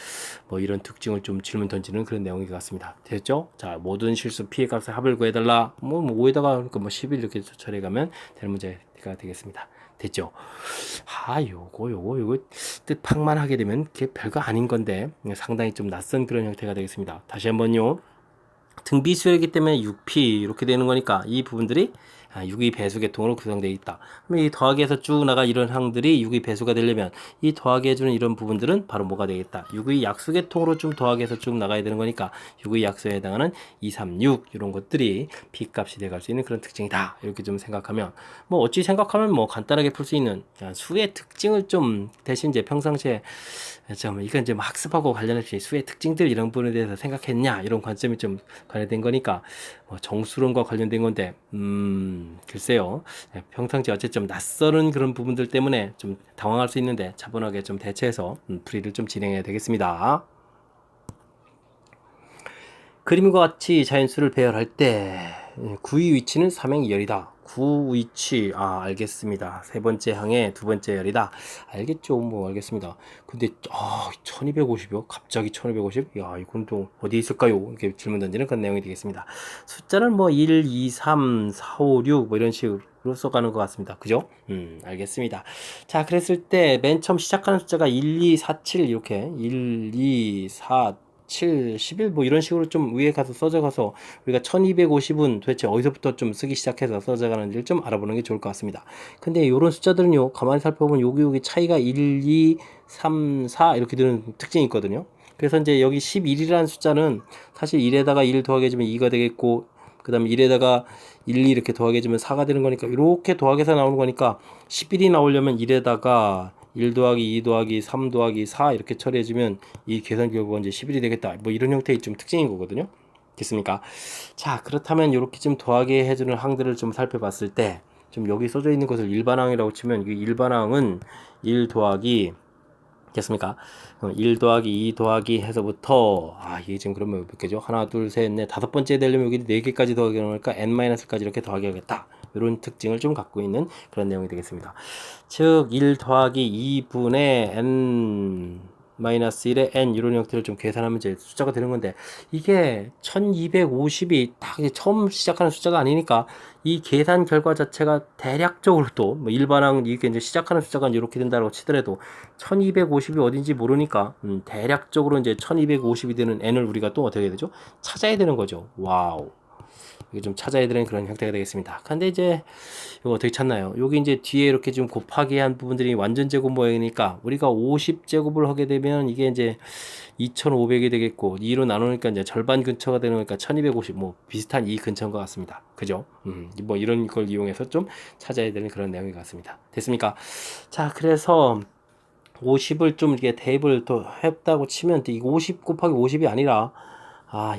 뭐 이런 특징을 좀 질문 던지는 그런 내용인 것 같습니다. 됐죠? 자, 모든 실수 피해 값의 합을 구해달라. 뭐 5에다가 그러니까 뭐 11 이렇게 처리해 가면 되는 문제가 되겠습니다. 됐죠? 요거 뜻팍만 하게 되면 그게 별거 아닌 건데 상당히 좀 낯선 그런 형태가 되겠습니다. 다시 한번요. 등비수열이기 때문에 6P 이렇게 되는 거니까 이 부분들이 6의 배수 계통으로 구성되어 있다. 그럼 이 더하기에서 쭉 나가 이런 항들이 6의 배수가 되려면 이 더하기 해주는 이런 부분들은 바로 뭐가 되겠다. 6의 약수 계통으로 좀 더하기해서 쭉 나가야 되는 거니까 6의 약수에 해당하는 2, 3, 6 이런 것들이 P 값이 돼갈 수 있는 그런 특징이다. 이렇게 좀 생각하면 뭐 어찌 생각하면 뭐 간단하게 풀 수 있는 수의 특징을 좀 대신 이제 평상시에 이건 이제 뭐 학습하고 관련해서 수의 특징들 이런 부분에 대해서 생각했냐 이런 관점이 좀 관련된 거니까 뭐 정수론과 관련된 건데 글쎄요 평상시 어쨌든 낯설은 그런 부분들 때문에 좀 당황할 수 있는데 차분하게 좀 대처해서 풀이를 좀 진행해야 되겠습니다. 그림과 같이 자연수를 배열할 때 구의 위치는 삼행이 열이다. 구 위치 알겠습니다. 세 번째 항의 두 번째 열이다. 알겠죠? 뭐 알겠습니다. 근데 1250이요? 갑자기 1250? 야 이건 또 어디에 있을까요? 이렇게 질문 던지는 그런 내용이 되겠습니다. 숫자는 뭐 1, 2, 3, 4, 5, 6 뭐 이런 식으로 써가는 것 같습니다. 그죠? 알겠습니다. 자 그랬을 때 맨 처음 시작하는 숫자가 1, 2, 4, 7 이렇게 1, 2, 4, 7, 11 뭐 이런 식으로 좀 위에 가서 써져 가서 우리가 1250은 도대체 어디서부터 좀 쓰기 시작해서 써져 가는지를 좀 알아보는 게 좋을 것 같습니다. 근데 이런 숫자들은요, 가만히 살펴보면 여기 차이가 1, 2, 3, 4 이렇게 되는 특징이 있거든요. 그래서 이제 여기 11이라는 숫자는 사실 1에다가 1 더하게해주면 2가 되겠고, 그 다음에 1에다가 1, 2 이렇게 더하게해주면 4가 되는 거니까, 이렇게 더하게해서 나오는 거니까, 11이 나오려면 1에다가 1 더하기 2 더하기 3 더하기 4 이렇게 처리해주면 이 계산 결과가 이제 11이 되겠다. 뭐 이런 형태의 좀 특징인 거거든요. 됐습니까? 자, 그렇다면 이렇게 좀 더하게 해주는 항들을 좀 살펴봤을 때, 좀 여기 써져 있는 것을 일반항이라고 치면, 이 일반항은 1 더하기 됐습니까? 1 더하기 2 더하기 해서부터 이게 지금 그러면 몇 개죠? 하나, 둘, 셋, 넷, 다섯 번째 되려면 여기 4개까지 더하게 하니까 n-까지 이렇게 더하게 하겠다. 이런 특징을 좀 갖고 있는 그런 내용이 되겠습니다. 즉, 1 더하기 2분의 n-1의 n 이런 형태를 좀 계산하면 이제 숫자가 되는 건데 이게 1250이 딱 처음 시작하는 숫자가 아니니까 이 계산 결과 자체가 대략적으로 또 뭐 일반항 이게 이제 시작하는 숫자가 이렇게 된다고 치더라도 1250이 어딘지 모르니까 대략적으로 이제 1250이 되는 n을 우리가 또 어떻게 해야 되죠? 찾아야 되는 거죠. 와우. 이게 좀 찾아야 되는 그런 형태가 되겠습니다. 근데 이제 이거 어떻게 찾나요? 여기 이제 뒤에 이렇게 좀 곱하기 한 부분들이 완전 제곱 모양이니까 우리가 50제곱을 하게 되면 이게 이제 2500이 되겠고 2로 나누니까 이제 절반 근처가 되는 거니까 1250 뭐 비슷한 이 근처인 것 같습니다. 그죠? 뭐 이런 걸 이용해서 좀 찾아야 되는 그런 내용인 것 같습니다. 됐습니까? 자, 그래서 50을 좀 이렇게 대입을 또 했다고 치면 이거 50 곱하기 50이 아니라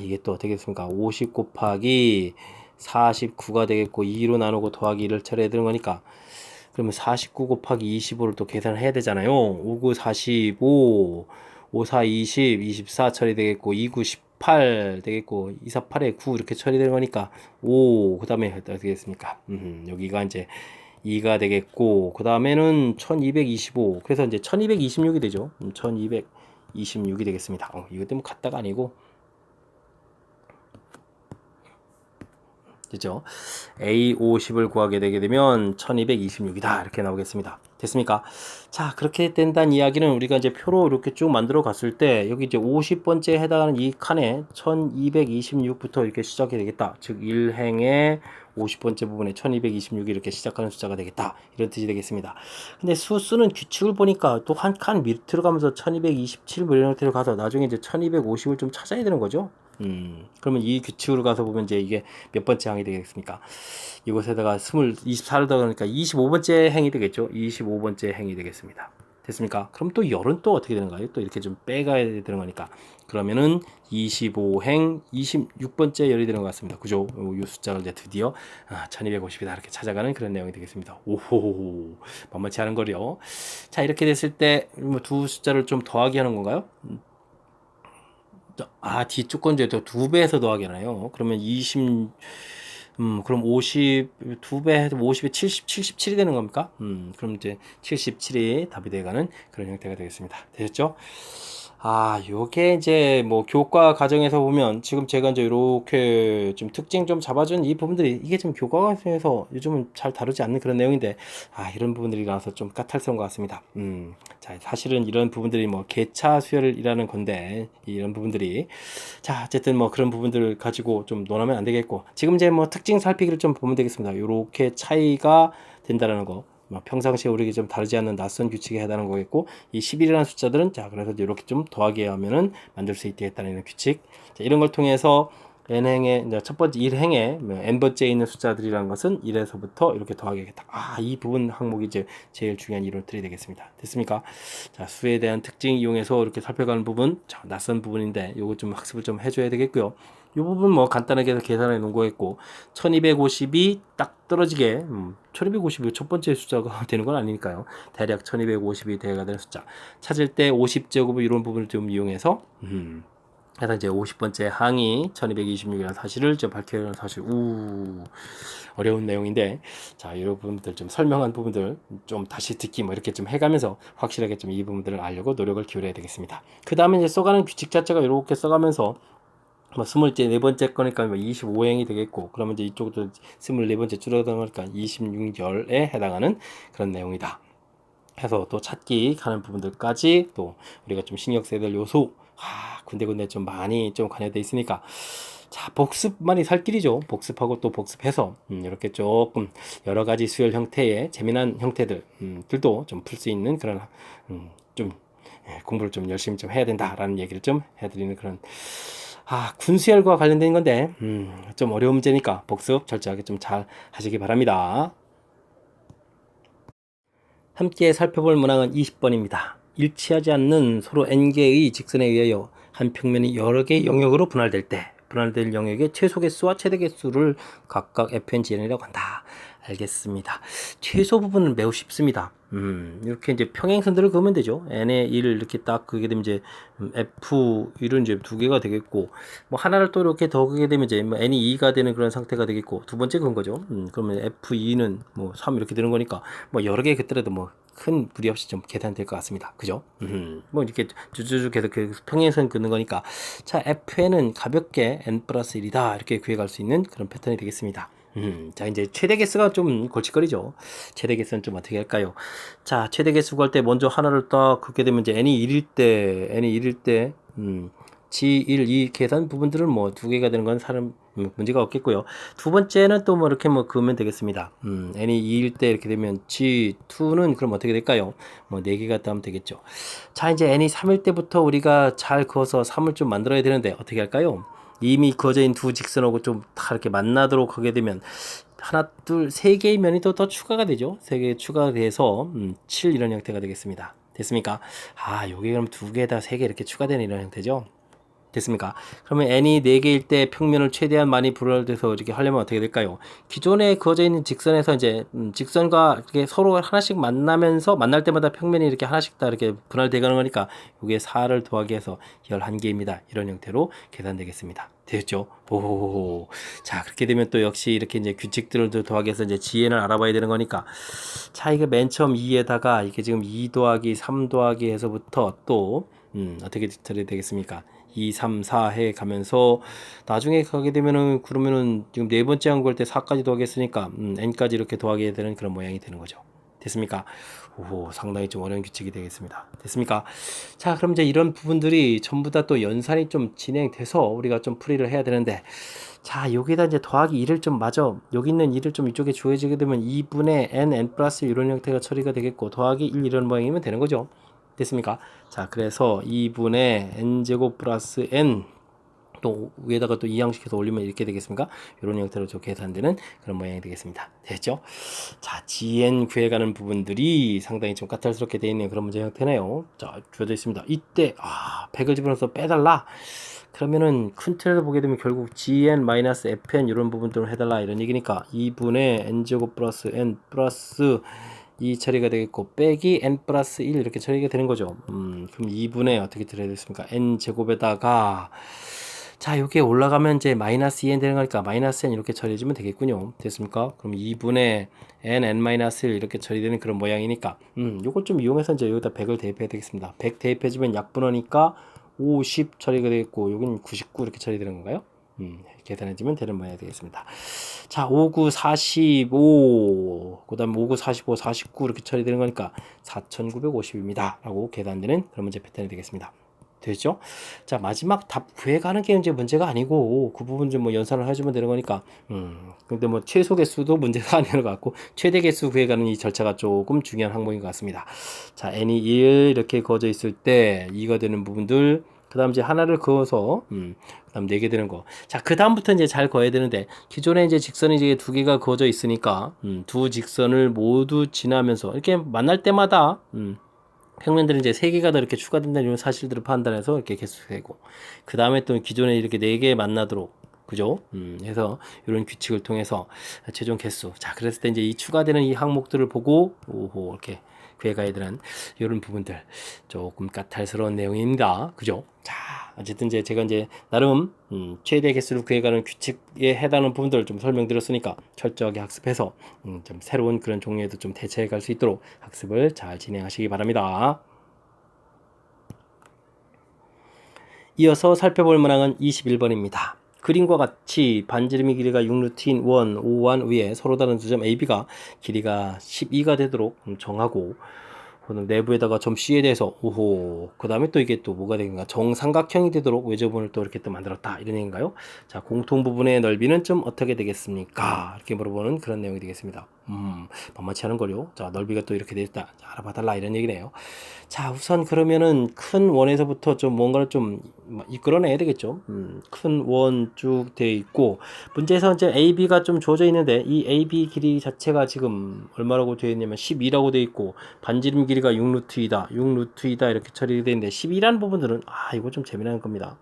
이게 또 어떻게 되겠습니까? 50 곱하기 49가 되겠고 2로 나누고 더하기 1을 처리해야 되는 거니까 그러면 49 곱하기 25를 또 계산을 해야 되잖아요. 59 45 54 20 24 처리되겠고 29 18 되겠고 248에 9 이렇게 처리되는 거니까 5 그 다음에 어떻게 되겠습니까? 여기가 이제 2가 되겠고 그 다음에는 1225 그래서 이제 1226이 되죠. 1226이 되겠습니다. 이것 때문에 같다가 아니고 그죠? A50을 구하게 되게 되면 1226이다 이렇게 나오겠습니다. 됐습니까? 자, 그렇게 된다는 이야기는 우리가 이제 표로 이렇게 쭉 만들어 갔을 때 여기 이제 50번째에 해당하는 이 칸에 1226부터 이렇게 시작이 되겠다. 즉 1행의 50번째 부분에 1226이 이렇게 시작하는 숫자가 되겠다. 이런 뜻이 되겠습니다. 근데 수는 규칙을 보니까 또 한 칸 밑으로 가면서 1227 뭐 이런 형태로 가서 나중에 이제 1250을 좀 찾아야 되는 거죠. 그러면 이 규칙으로 가서 보면 이제 이게 몇 번째 항이 되겠습니까? 이곳에다가 24를 더하니까 25번째 행이 되겠죠? 25번째 행이 되겠습니다. 됐습니까? 그럼 또 열은 또 어떻게 되는가요? 또 이렇게 좀 빼가야 되는 거니까. 그러면은 25행 26번째 열이 되는 것 같습니다. 그죠? 이 숫자를 이제 드디어 1250이다 이렇게 찾아가는 그런 내용이 되겠습니다. 오호 만만치 않은 거요. 자, 이렇게 됐을 때 두 숫자를 좀 더하기 하는 건가요? 뒤쪽 건 이제 두 배에서 더하기 하나요? 그러면 20, 그럼 50, 두 배 해도 50에 70, 77이 되는 겁니까? 그럼 이제 77이 답이 돼가는 그런 형태가 되겠습니다. 되셨죠? 요게 이제 뭐 교과 과정에서 보면 지금 제가 이제 이렇게 좀 특징 좀 잡아준 이 부분들이 이게 좀 교과 과정에서 요즘은 잘 다루지 않는 그런 내용인데 이런 부분들이 나와서 좀 까탈스러운 것 같습니다. 자, 사실은 이런 부분들이 뭐 개차 수열이라는 건데 이런 부분들이 자, 어쨌든 뭐 그런 부분들을 가지고 좀 논하면 안 되겠고 지금 이제 뭐 특징 살피기를 좀 보면 되겠습니다. 요렇게 차이가 된다라는 거. 평상시에 우리에게 좀 다르지 않는 낯선 규칙에 해당하는 거겠고 이 11이라는 숫자들은 자 그래서 이렇게 좀 더하기 하면은 만들 수 있겠다는 규칙 자, 이런 걸 통해서 n행의 이제 첫 번째 1행에 n번째에 있는 숫자들이라는 것은 1에서부터 이렇게 더하기겠다. 이 부분 항목이 이제 제일 중요한 이론들이 되겠습니다. 됐습니까? 자, 수에 대한 특징 이용해서 이렇게 살펴가는 부분 자, 낯선 부분인데 요거 좀 학습을 좀 해줘야 되겠고요. 이 부분 뭐 간단하게 계산해 놓은 거겠고 1250이 딱 떨어지게 1250이 첫 번째 숫자가 되는 건 아니니까요. 대략 1250이 돼가 되는 숫자 찾을 때 50제곱을 이런 부분을 좀 이용해서 그래서 이제 50번째 항이 1226이라는 사실을 좀 밝혀야 하는 사실 어려운 내용인데 자, 이런 부분들 좀 설명한 부분들 좀 다시 듣기 뭐 이렇게 좀 해가면서 확실하게 좀 이 부분들을 알려고 노력을 기울여야 되겠습니다. 그 다음에 이제 써가는 규칙 자체가 이렇게 써가면서 뭐 24번째 거니까 뭐 25행이 되겠고 그러면 이제 이쪽도 24번째 줄어들어가니까 26열에 해당하는 그런 내용이다 해서 또 찾기 하는 부분들까지 또 우리가 좀 신경 써야 될 요소 군데군데 좀 많이 좀 관여돼 있으니까 자, 복습만이 살 길이죠. 복습하고 또 복습해서 이렇게 조금 여러 가지 수열 형태의 재미난 형태들 들도 좀 풀 수 있는 그런 좀 공부를 좀 열심히 좀 해야 된다라는 얘기를 좀 해드리는 그런 군수열과 관련된 건데 좀 어려운 문제니까 복습 철저하게 좀 잘 하시기 바랍니다. 함께 살펴볼 문항은 20번입니다. 일치하지 않는 서로 n개의 직선에 의하여 한 평면이 여러 개의 영역으로 분할될 때 분할될 영역의 최소 개수와 최대 개수를 각각 fngn이라고 한다. 알겠습니다. 최소 부분은 매우 쉽습니다. 이렇게 이제 평행선들을 그으면 되죠. n의 1을 이렇게 딱 그게 되면 이제 f1은 이제 두 개가 되겠고 뭐 하나를 또 이렇게 더 그게 되면 이제 뭐 n이 2가 되는 그런 상태가 되겠고 두 번째 그건 거죠. 그러면 f2는 뭐 3 이렇게 되는 거니까 뭐 여러 개 그더라도 뭐 큰 무리 없이 좀 계산될 것 같습니다. 그죠? 뭐 이렇게 쭉쭉 계속 그 평행선 긋는 거니까 자 fn은 가볍게 n 플러스 1이다 이렇게 구해갈 수 있는 그런 패턴이 되겠습니다. 자 이제 최대 개수가 좀 골칫거리죠. 최대 개수는 좀 어떻게 할까요? 자 최대 개수 구할 때 먼저 하나를 딱 긋게 되면 이제 n이 1일 때 G1 이 계산 부분들은 뭐 두 개가 되는 건 사람 문제가 없겠고요. 두 번째는 또 뭐 이렇게 뭐 그으면 되겠습니다. n이 2일 때 이렇게 되면 G2는 그럼 어떻게 될까요? 뭐 4개가 하면 되겠죠. 자, 이제 n이 3일 때부터 우리가 잘 그어서 3을 좀 만들어야 되는데 어떻게 할까요? 이미 그어져 있는 두 직선하고 좀 다 이렇게 만나도록 하게 되면 하나, 둘, 세 개의 면이 더 추가가 되죠. 세 개 추가돼서 7 이런 형태가 되겠습니다. 됐습니까? 아, 요게 그럼 두 개다 세 개 이렇게 추가되는 이런 형태죠. 됐습니까? 그러면 n이 4개일 때 평면을 최대한 많이 분할돼서 이렇게 하려면 어떻게 될까요? 기존에 그어져 있는 직선에서 이제 직선과 이렇게 서로 하나씩 만나면서 만날 때마다 평면이 이렇게 하나씩 다 이렇게 분할돼 가는 거니까 이게 4를 더하기 해서 11개입니다. 이런 형태로 계산되겠습니다. 되었죠? 오. 자, 그렇게 되면 또 역시 이렇게 이제 규칙들을 더하기 해서 이제 GN을 알아봐야 되는 거니까. 자, 이게 맨 처음 2에다가 이게 지금 2 더하기 3 더하기 해서부터 또 어떻게 처리 되겠습니까? 2, 3, 4 해 가면서 나중에 가게 되면은 그러면은 지금 네 번째 한 걸 때 4까지 더하겠으니까 n까지 이렇게 더하게 되는 그런 모양이 되는 거죠. 됐습니까? 오, 상당히 좀 어려운 규칙이 되겠습니다. 됐습니까? 자, 그럼 이제 이런 부분들이 전부 다 또 연산이 좀 진행돼서 우리가 좀 풀이를 해야 되는데, 자, 여기다 이제 더하기 1을 좀 마저 여기 있는 1을 좀 이쪽에 주어지게 되면 2분의 n 플러스 이런 형태가 처리가 되겠고 더하기 1 이런 모양이면 되는 거죠. 됐습니까? 자, 그래서 2분의 n제곱 플러스 n 또 위에다가 또 이항식해서 올리면 이렇게 되겠습니까? 이런 형태로 좀 계산되는 그런 모양이 되겠습니다. 됐죠? 자, gn 구해가는 부분들이 상당히 좀 까탈스럽게 되어 있는 그런 문제 형태네요. 자, 주어져 있습니다. 이때 100을 집어넣어서 빼달라. 그러면은 큰 틀을 보게 되면 결국 gn-fn 이런 부분들을 해달라 이런 얘기니까 2분의 n제곱 플러스 n 플러스 2 처리가 되겠고 빼기 n 플러스 1 이렇게 처리가 되는 거죠. 그럼 2분의 어떻게 들어야 되겠습니까? n 제곱에다가 자, 여기에 올라가면 이제 마이너스 2n 되는 거니까 마이너스 n 이렇게 처리해주면 되겠군요. 됐습니까? 그럼 2분의 n-1 이렇게 처리되는 그런 모양이니까 요걸 좀 이용해서 이제 여기다 100을 대입해야 되겠습니다. 100 대입해주면 약분하니까 50 처리가 되겠고 여기는 99 이렇게 처리되는 건가요? 계산해주면 되는 모양이 되겠습니다. 자, 59, 45, 그 다음에 59, 45, 49 이렇게 처리되는 거니까 4950입니다. 라고 계산되는 그런 문제 패턴이 되겠습니다. 되죠? 자, 마지막 답 구해가는 게 이제 문제가 아니고 그 부분 좀 뭐 연산을 해주면 되는 거니까 근데 뭐 최소 개수도 문제가 아닌 것 같고 최대 개수 구해가는 이 절차가 조금 중요한 항목인 것 같습니다. 자, n이 1 이렇게 그어져 있을 때 2가 되는 부분들 그 다음 이제 하나를 그어서 그 다음 4개 되는 거. 자, 그 다음부터 이제 잘 그어야 되는데 기존에 이제 직선이 이제 2개가 그어져 있으니까 두 직선을 모두 지나면서 이렇게 만날 때마다 평면들은 이제 3개가 더 이렇게 추가된다는 이런 사실들을 판단해서 이렇게 개수되고 그 다음에 또 기존에 이렇게 4개 만나도록 그죠? 해서 이런 규칙을 통해서 최종 개수 자 그랬을 때 이제 이 추가되는 이 항목들을 보고 오호 이렇게 구해가야 되는 이런 부분들 조금 까탈스러운 내용입니다. 그죠? 자 어쨌든 이제 제가 이제 나름 최대 개수를 구해가는 규칙에 해당하는 부분들을 좀 설명드렸으니까 철저하게 학습해서 좀 새로운 그런 종류에도 좀 대체해 갈 수 있도록 학습을 잘 진행하시기 바랍니다. 이어서 살펴볼 문항은 21번입니다. 그림과 같이 반지름의 길이가 6루트인 원, 오원 위에 서로 다른 두 점 AB가 길이가 12가 되도록 정하고 내부에다가 점 C에 대해서 오호 그 다음에 또 이게 또 뭐가 되는가 정삼각형이 되도록 외접원을 또 이렇게 또 만들었다 이런 얘기인가요? 자 공통 부분의 넓이는 좀 어떻게 되겠습니까? 이렇게 물어보는 그런 내용이 되겠습니다. 만만치 않은 거요. 자 넓이가 또 이렇게 됐다. 자, 알아봐달라 이런 얘기네요. 자 우선 그러면은 큰 원에서부터 좀 뭔가를 좀 이끌어내야 되겠죠. 큰 원 쭉 돼 있고 문제에서 이제 AB가 좀 주어져 있는데 이 AB 길이 자체가 지금 얼마라고 되어 있냐면 12라고 되어 있고 반지름 길이가 6루트이다 6루트이다 이렇게 처리되어 있는데 12라는 부분들은 이거 좀 재미난 겁니다.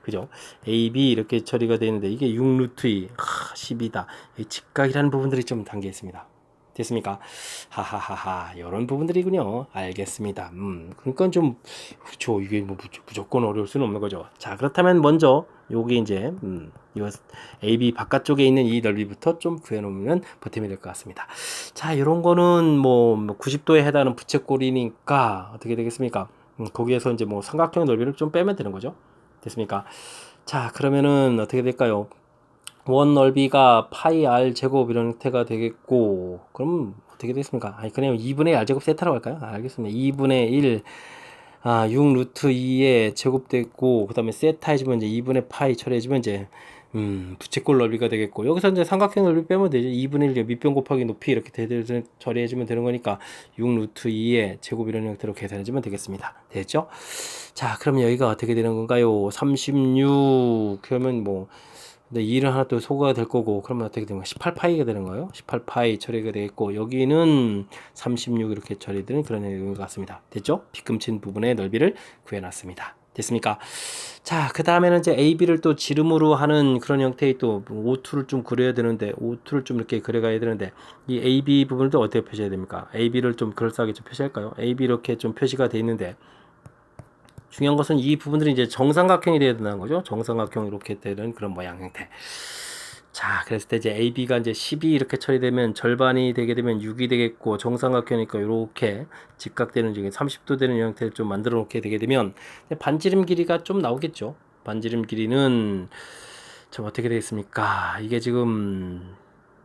그죠? AB 이렇게 처리가 되어 있는데 이게 6루트이 10이다 직각이라는 부분들이 좀 담겨 있습니다. 됐습니까? 하하하하 이런 부분들이군요. 알겠습니다. 그러니까 좀 그렇죠. 이게 뭐 무조건 어려울 수는 없는 거죠. 자 그렇다면 먼저 여기 이제 이 AB 바깥쪽에 있는 이 넓이부터 좀 구해놓으면 보탬이 될 것 같습니다. 자 이런 거는 뭐 90도에 해당하는 부채꼴이니까 어떻게 되겠습니까? 거기에서 이제 뭐 삼각형 넓이를 좀 빼면 되는 거죠. 됐습니까? 자 그러면은 어떻게 될까요? 원 넓이가 파이 r 제곱 이런 형태가 되겠고 그럼 어떻게 되겠습니까? 그냥 2분의 r 제곱 세타라고 할까요? 알겠습니다. 2분의 1 6 루트 2에 제곱됐고, 그 다음에 세타 해주면 이제 2분의 파이 처리해주면 이제, 부채꼴 넓이가 되겠고, 여기서 이제 삼각형 넓이 빼면 되죠. 2분의 1 밑변 곱하기 높이 이렇게 처리해주면 되는 거니까, 6 루트 2에 제곱 이런 형태로 계산해주면 되겠습니다. 됐죠? 자, 그럼 여기가 어떻게 되는 건가요? 36, 그러면 뭐, 근데 2는 하나 또 소거가 될 거고, 그러면 어떻게 되는 거야? 18파이가 되는 거예요. 18파이 처리가 되겠고, 여기는 36 이렇게 처리되는 그런 내용인 것 같습니다. 됐죠? 빗금친 부분의 넓이를 구해놨습니다. 됐습니까? 자, 그 다음에는 이제 AB를 또 지름으로 하는 그런 형태의 또 O2를 좀 그려야 되는데, O2를 좀 이렇게 그려가야 되는데, 이 AB 부분을 또 어떻게 표시해야 됩니까? AB를 좀 그럴싸하게 좀 표시할까요? AB 이렇게 좀 표시가 돼 있는데, 중요한 것은 이 부분들이 이제 정삼각형이 되어야 된다는 거죠. 정삼각형 이렇게 되는 그런 모양 형태. 자, 그랬을 때 이제 AB가 이제 10이 이렇게 처리되면 절반이 되게 되면 6이 되겠고, 정삼각형이니까 이렇게 직각되는 중에 30도 되는 형태를 좀 만들어 놓게 되게 되면 반지름 길이가 좀 나오겠죠. 반지름 길이는 좀 어떻게 되겠습니까? 이게 지금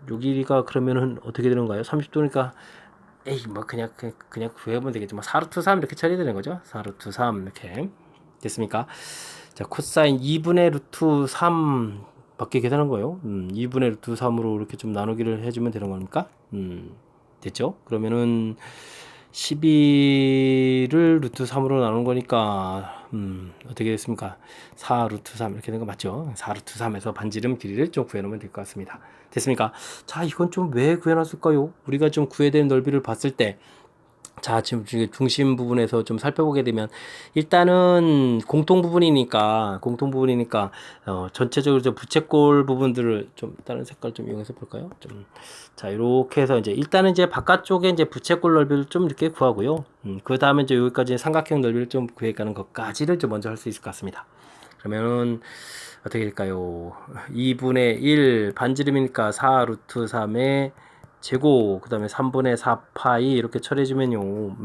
요 길이가 그러면은 어떻게 되는가요? 30도니까 에이 뭐 그냥 구해보면 되겠죠. 뭐 4루트 3 이렇게 처리되는 거죠. 4루트 3 이렇게 됐습니까? 자, 코사인 2분의 루트 3 밖에 계산한 거예요. 2분의 루트 3으로 이렇게 좀 나누기를 해주면 되는 겁니까? 됐죠? 그러면은 12를 루트 3으로 나눈 거니까 어떻게 됐습니까? 4 루트 3 이렇게 된 거 맞죠? 4 루트 3에서 반지름 길이를 좀 구해놓으면 될 것 같습니다. 됐습니까? 자, 이건 좀 왜 구해놨을까요? 우리가 좀 구해야 되는 넓이를 봤을 때, 자, 지금 중심 부분에서 좀 살펴보게 되면, 일단은 공통 부분이니까, 전체적으로 저 부채꼴 부분들을 좀 다른 색깔 좀 이용해서 볼까요? 자, 이렇게 해서 일단은 이제 바깥쪽에 이제 부채꼴 넓이를 좀 이렇게 구하고요. 그 다음에 이제 여기까지 삼각형 넓이를 좀 구해가는 것까지를 좀 먼저 할 수 있을 것 같습니다. 그러면은, 어떻게 될까요? 2분의 1 반지름이니까 4 루트 3의 제곱, 그 다음에 3분의 4파이 이렇게 처리해주면요,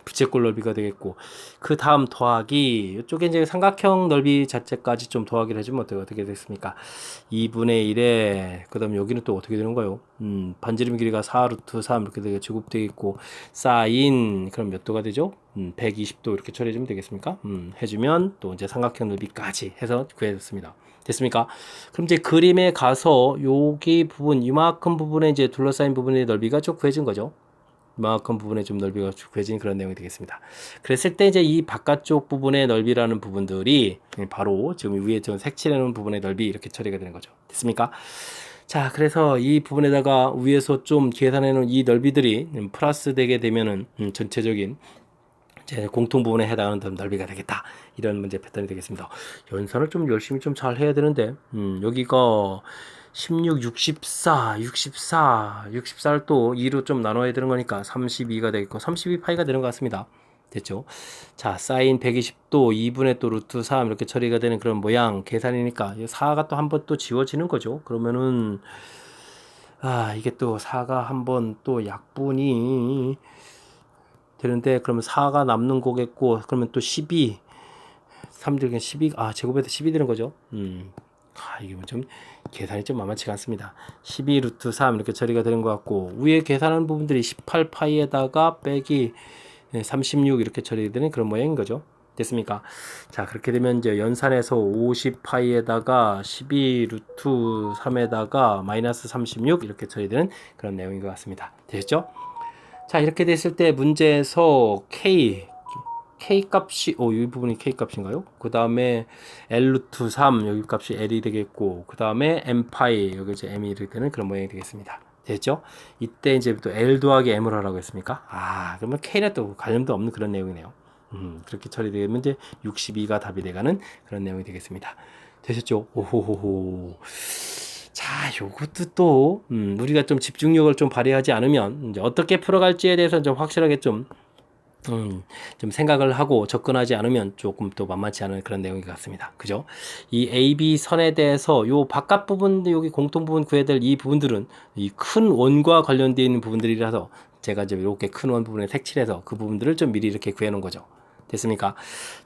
부채꼴 넓이가 되겠고, 그 다음 더하기, 이쪽에 이제 삼각형 넓이 자체까지 좀 더하기를 해주면 어떻게 됐습니까? 2분의 1에, 그 다음에 여기는 또 어떻게 되는 거예요? 반지름 길이가 4 루트 3 이렇게 되게 제곱되겠고, 사인, 그럼 몇 도가 되죠? 120도 이렇게 처리해주면 되겠습니까? 해주면 또 이제 삼각형 넓이까지 해서 구해졌습니다. 됐습니까? 그럼 이제 그림에 가서 여기 부분, 이만큼 부분에 이제 둘러싸인 부분의 넓이가 좀 구해진 거죠. 이만큼 부분에 좀 넓이가 구해진 그런 내용이 되겠습니다. 그랬을 때 이제 이 바깥쪽 부분의 넓이라는 부분들이 바로 지금 위에 좀 색칠해놓은 부분의 넓이 이렇게 처리가 되는 거죠. 됐습니까? 자, 그래서 이 부분에다가 위에서 좀 계산해놓은 이 넓이들이 플러스 되게 되면은 전체적인 이제 공통 부분에 해당하는 넓이가 되겠다. 이런 문제 패턴이 되겠습니다. 연산을 좀 열심히 좀 잘 해야 되는데, 여기가 16, 64를 또 2로 좀 나눠야 되는 거니까 32가 되겠고, 32파이가 되는 것 같습니다. 됐죠? 자, 사인 120도 2분의 또 루트 3 이렇게 처리가 되는 그런 모양 계산이니까 4가 또 한 번 또 지워지는 거죠. 그러면은, 이게 또 4가 한 번 또 약분이 되는데, 그러면 4가 남는 거겠고, 그러면 또 12, 3들긴 12, 제곱해서 12 되는 거죠. 이게 좀 계산이 좀 만만치가 않습니다. 12 루트 3 이렇게 처리가 되는 것 같고, 위에 계산하는 부분들이 18파이에다가 빼기 36 이렇게 처리되는 그런 모양인 거죠. 됐습니까? 자, 그렇게 되면 이제 연산에서 50파이에다가 12 루트 3에다가 마이너스 36 이렇게 처리되는 그런 내용인 것 같습니다. 되셨죠? 자, 이렇게 됐을 때 문제에서 K 값이, 이 부분이 K 값인가요? 그 다음에 L 루트 3, 여기 값이 L이 되겠고, 그 다음에 M 파이, 여기 이제 M이 이렇게 되는 그런 모양이 되겠습니다. 됐죠? 이때 이제 또 L 더하기 M을 하라고 했습니까? 그러면 K는 또 관련도 없는 그런 내용이네요. 그렇게 처리되면 이제 62가 답이 돼가는 그런 내용이 되겠습니다. 되셨죠? 오호호호. 자, 요것도 또, 우리가 좀 집중력을 좀 발휘하지 않으면, 이제 어떻게 풀어갈지에 대해서 좀 확실하게 좀 생각을 하고 접근하지 않으면 조금 또 만만치 않은 그런 내용인 것 같습니다. 그죠? 이 AB 선에 대해서 요 바깥 부분, 여기 공통 부분 구해야 될 이 부분들은 이 큰 원과 관련되어 있는 부분들이라서 제가 이제 이렇게 큰 원 부분에 색칠해서 그 부분들을 좀 미리 이렇게 구해 놓은 거죠. 됐습니까?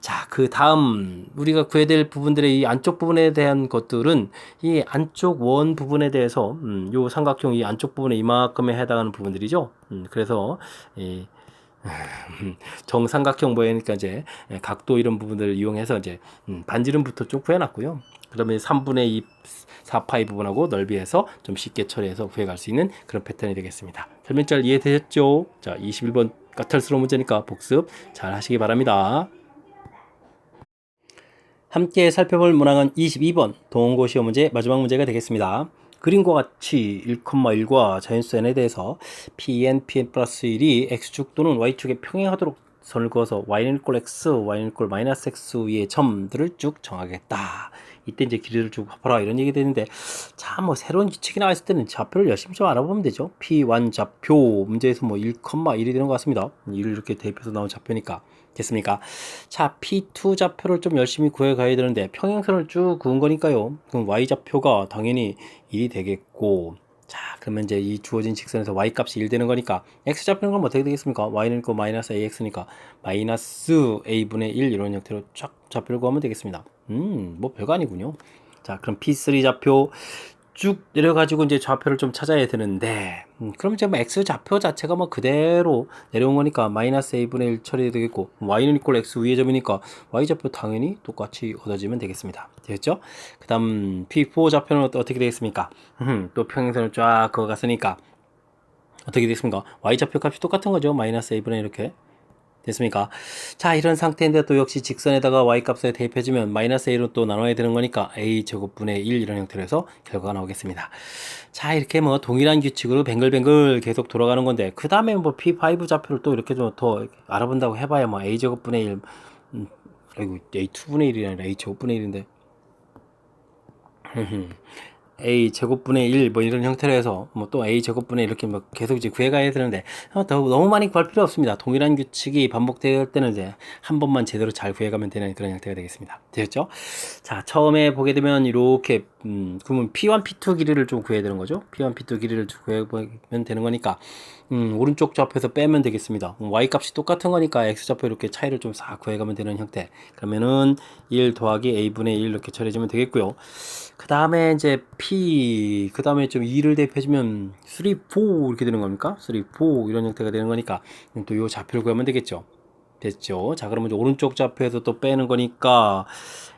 자, 그 다음 우리가 구해야 될 부분들의 이 안쪽 부분에 대한 것들은 이 안쪽 원 부분에 대해서 요 삼각형 이 안쪽 부분에 이만큼에 해당하는 부분들이죠. 그래서 정삼각형 모양이니까 이제 각도 이런 부분들을 이용해서 이제 반지름부터 좀 구해놨고요. 그다음에 3분의 2 4파이 부분하고 넓이에서 좀 쉽게 처리해서 구해갈 수 있는 그런 패턴이 되겠습니다. 설명 잘 이해되셨죠? 자, 21번 까탈스러운 문제니까 복습 잘 하시기 바랍니다. 함께 살펴볼 문항은 22번 동원고 시험 문제 마지막 문제가 되겠습니다. 그림과 같이 1,1과 자연수 n에 대해서 pn 플러스 1이 x축 또는 y축에 평행하도록 선을 그어서 y는 꼴 x, y는 꼴 마이너스 x 위의 점들을 쭉 정하겠다. 이때 이제 길이를 쭉 합하라 이런 얘기 되는데, 자, 뭐 새로운 규칙이 나왔을 때는 좌표를 열심히 좀 알아보면 되죠. p1 좌표 문제에서 뭐 1,1이 되는 것 같습니다. 1을 이렇게 대입해서 나온 좌표니까. 됐습니까? 자, P2 좌표를 좀 열심히 구해 가야 되는데 평행선을 쭉 그은 거니까요. 그럼 Y 좌표가 당연히 1이 되겠고, 자, 그러면 이제 이 주어진 직선에서 Y 값이 1 되는 거니까 X 좌표는 그럼 어떻게 되겠습니까? Y는 그 마이너스 AX니까 마이너스 A분의 1 이런 형태로 쫙 좌표를 구하면 되겠습니다. 뭐 별거 아니군요. 자, 그럼 P3 좌표 쭉 내려가지고 이제 좌표를 좀 찾아야 되는데, 그럼 이제 뭐 x 좌표 자체가 뭐 그대로 내려온 거니까 마이너스 a분의 1 처리 되겠고, y는 이꼴 x 위의 점이니까 y 좌표 당연히 똑같이 얻어지면 되겠습니다. 되겠죠? 그 다음 p4 좌표는 어떻게 되겠습니까? 또 평행선을 쫙 그어갔으니까 어떻게 되겠습니까? y 좌표 값이 똑같은 거죠. 마이너스 a분의 이렇게 됐습니까? 자, 이런 상태인데 또 역시 직선에다가 y값을 대입해주면 마이너스 a로 또 나눠야 되는 거니까 a 제곱분의 1 이런 형태로 해서 결과가 나오겠습니다. 자, 이렇게 뭐 동일한 규칙으로 뱅글뱅글 계속 돌아가는 건데, 그 다음에 뭐 p5 좌표를 또 이렇게 좀 더 알아본다고 해봐야 뭐 a 제곱분의 1, 아이고 a2분의 1이 아니라 a 제곱분의 1인데 a 제곱분의 1 뭐 이런 형태로 해서 뭐 또 a 제곱분의 이렇게 뭐 계속 이제 구해가야 되는데, 너무 많이 구할 필요 없습니다. 동일한 규칙이 반복될 때는 이제 한 번만 제대로 잘 구해가면 되는 그런 형태가 되겠습니다. 되셨죠? 자, 처음에 보게 되면 이렇게 그러면 P1, P2 길이를 좀 구해야 되는 거죠. P1, P2 길이를 구해보면 되는 거니까 오른쪽 좌표에서 빼면 되겠습니다. y 값이 똑같은 거니까 x 좌표 이렇게 차이를 좀 싹 구해가면 되는 형태. 그러면은 1 더하기 a분의 1 이렇게 처리해주면 되겠고요. 그 다음에 이제 p, 그 다음에 좀 2를 대입해주면 3, 4 이렇게 되는 겁니까? 3, 4 이런 형태가 되는 거니까 또 요 좌표를 구하면 되겠죠. 됐죠. 자, 그러면 이제 오른쪽 좌표에서 또 빼는 거니까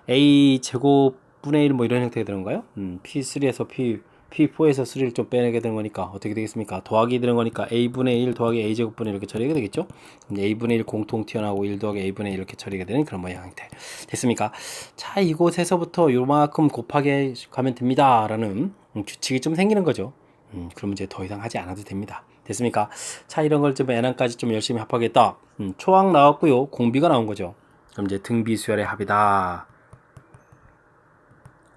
a 제곱분의 1 뭐 이런 형태가 되는 거예요. p3에서 p4에서 3를 좀 빼내게 되는 거니까 어떻게 되겠습니까? 더하기 되는 거니까 a분의 1 더하기 a제곱분의 이렇게 처리가 되겠죠? a분의 1 공통 튀어나오고 1 더하기 a분의 1 이렇게 처리가 되는 그런 모양 형태. 됐습니까? 자, 이곳에서부터 요만큼 곱하게 가면 됩니다. 라는 규칙이 좀 생기는 거죠. 그럼 이제 더 이상 하지 않아도 됩니다. 됐습니까? 자, 이런 걸 좀 n항까지 좀 열심히 합하겠다. 초항 나왔고요. 공비가 나온 거죠. 그럼 이제 등비수열의 합이다.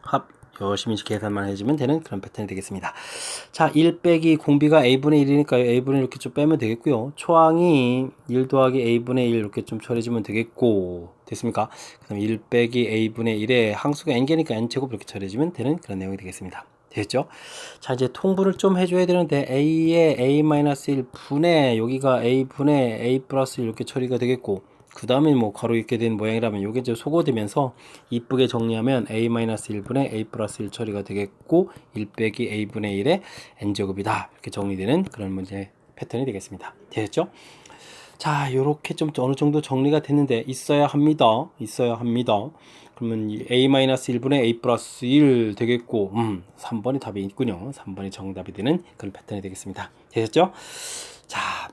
합 열심히 계산만 해주면 되는 그런 패턴이 되겠습니다. 자, 1 빼기 공비가 a분의 1이니까 a분의 1 이렇게 좀 빼면 되겠고요. 초항이 1 더하기 a분의 1 이렇게 좀 처리해주면 되겠고, 됐습니까? 그럼 1 빼기 a분의 1에 항수가 n개니까 n제곱 이렇게 처리해주면 되는 그런 내용이 되겠습니다. 됐죠? 자, 이제 통분을 좀 해줘야 되는데 a에 a-1 분의 여기가 a 분의 a 플러스 이렇게 처리가 되겠고, 그 다음에 뭐 가로 이렇게 된 모양이라면 요게 이제 소거되면서 이쁘게 정리하면 a-1분의 a 플러스 1 처리가 되겠고 1 빼기 a분의 1의 n제곱이다 이렇게 정리되는 그런 문제 패턴이 되겠습니다. 되셨죠? 자, 요렇게 좀 어느 정도 정리가 됐는데 있어야 합니다. 그러면 a-1분의 a 플러스 1 되겠고 3번이 답이 있군요. 3번이 정답이 되는 그런 패턴이 되겠습니다. 되셨죠? 자,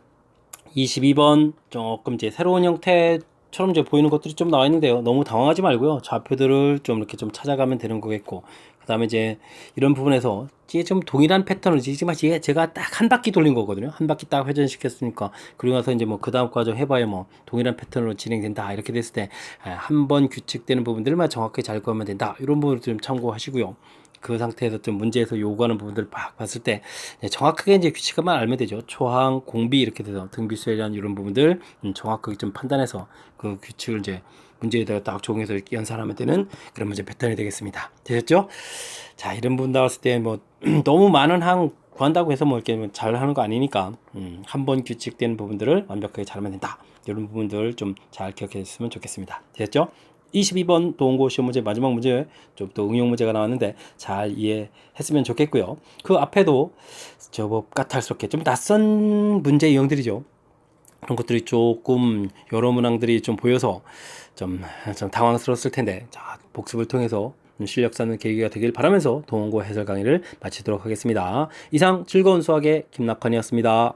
22번 조금 이제 새로운 형태처럼 이제 보이는 것들이 좀 나와 있는데요. 너무 당황하지 말고요. 좌표들을 좀 이렇게 좀 찾아가면 되는 거겠고, 그 다음에 이제 이런 부분에서 이제 좀 동일한 패턴을 지금 제가 딱 한 바퀴 돌린 거거든요. 한 바퀴 딱 회전시켰으니까 그리고 나서 이제 뭐 그 다음 과정 해봐야 뭐 동일한 패턴으로 진행된다 이렇게 됐을 때 한 번 규칙되는 부분들만 정확하게 잘 구하면 된다. 이런 부분을 좀 참고하시고요. 그 상태에서 좀 문제에서 요구하는 부분들을 막 봤을 때 정확하게 이제 규칙만 알면 되죠. 초항, 공비 이렇게 돼서 등비수에 대한 이런 부분들 정확하게 좀 판단해서 그 규칙을 이제 문제에다가 딱 적용해서 연산하면 되는 그런 문제 패턴이 되겠습니다. 되셨죠? 자, 이런 부분 나왔을 때 뭐 너무 많은 항 구한다고 해서 뭐 이렇게 잘 하는 거 아니니까 한 번 규칙된 부분들을 완벽하게 잘하면 된다. 이런 부분들 좀 잘 기억했으면 좋겠습니다. 되셨죠? 22번 동고 시험 문제 마지막 문제 좀 또 응용 문제가 나왔는데 잘 이해했으면 좋겠고요. 그 앞에도 저법 까탈스럽게 좀 낯선 문제 유형들이죠. 그런 것들이 조금 여러 문항들이 좀 보여서 좀 당황스러웠을 텐데, 자, 복습을 통해서 실력 쌓는 계기가 되길 바라면서 동원고 해설 강의를 마치도록 하겠습니다. 이상 즐거운 수학의 김낙환이었습니다.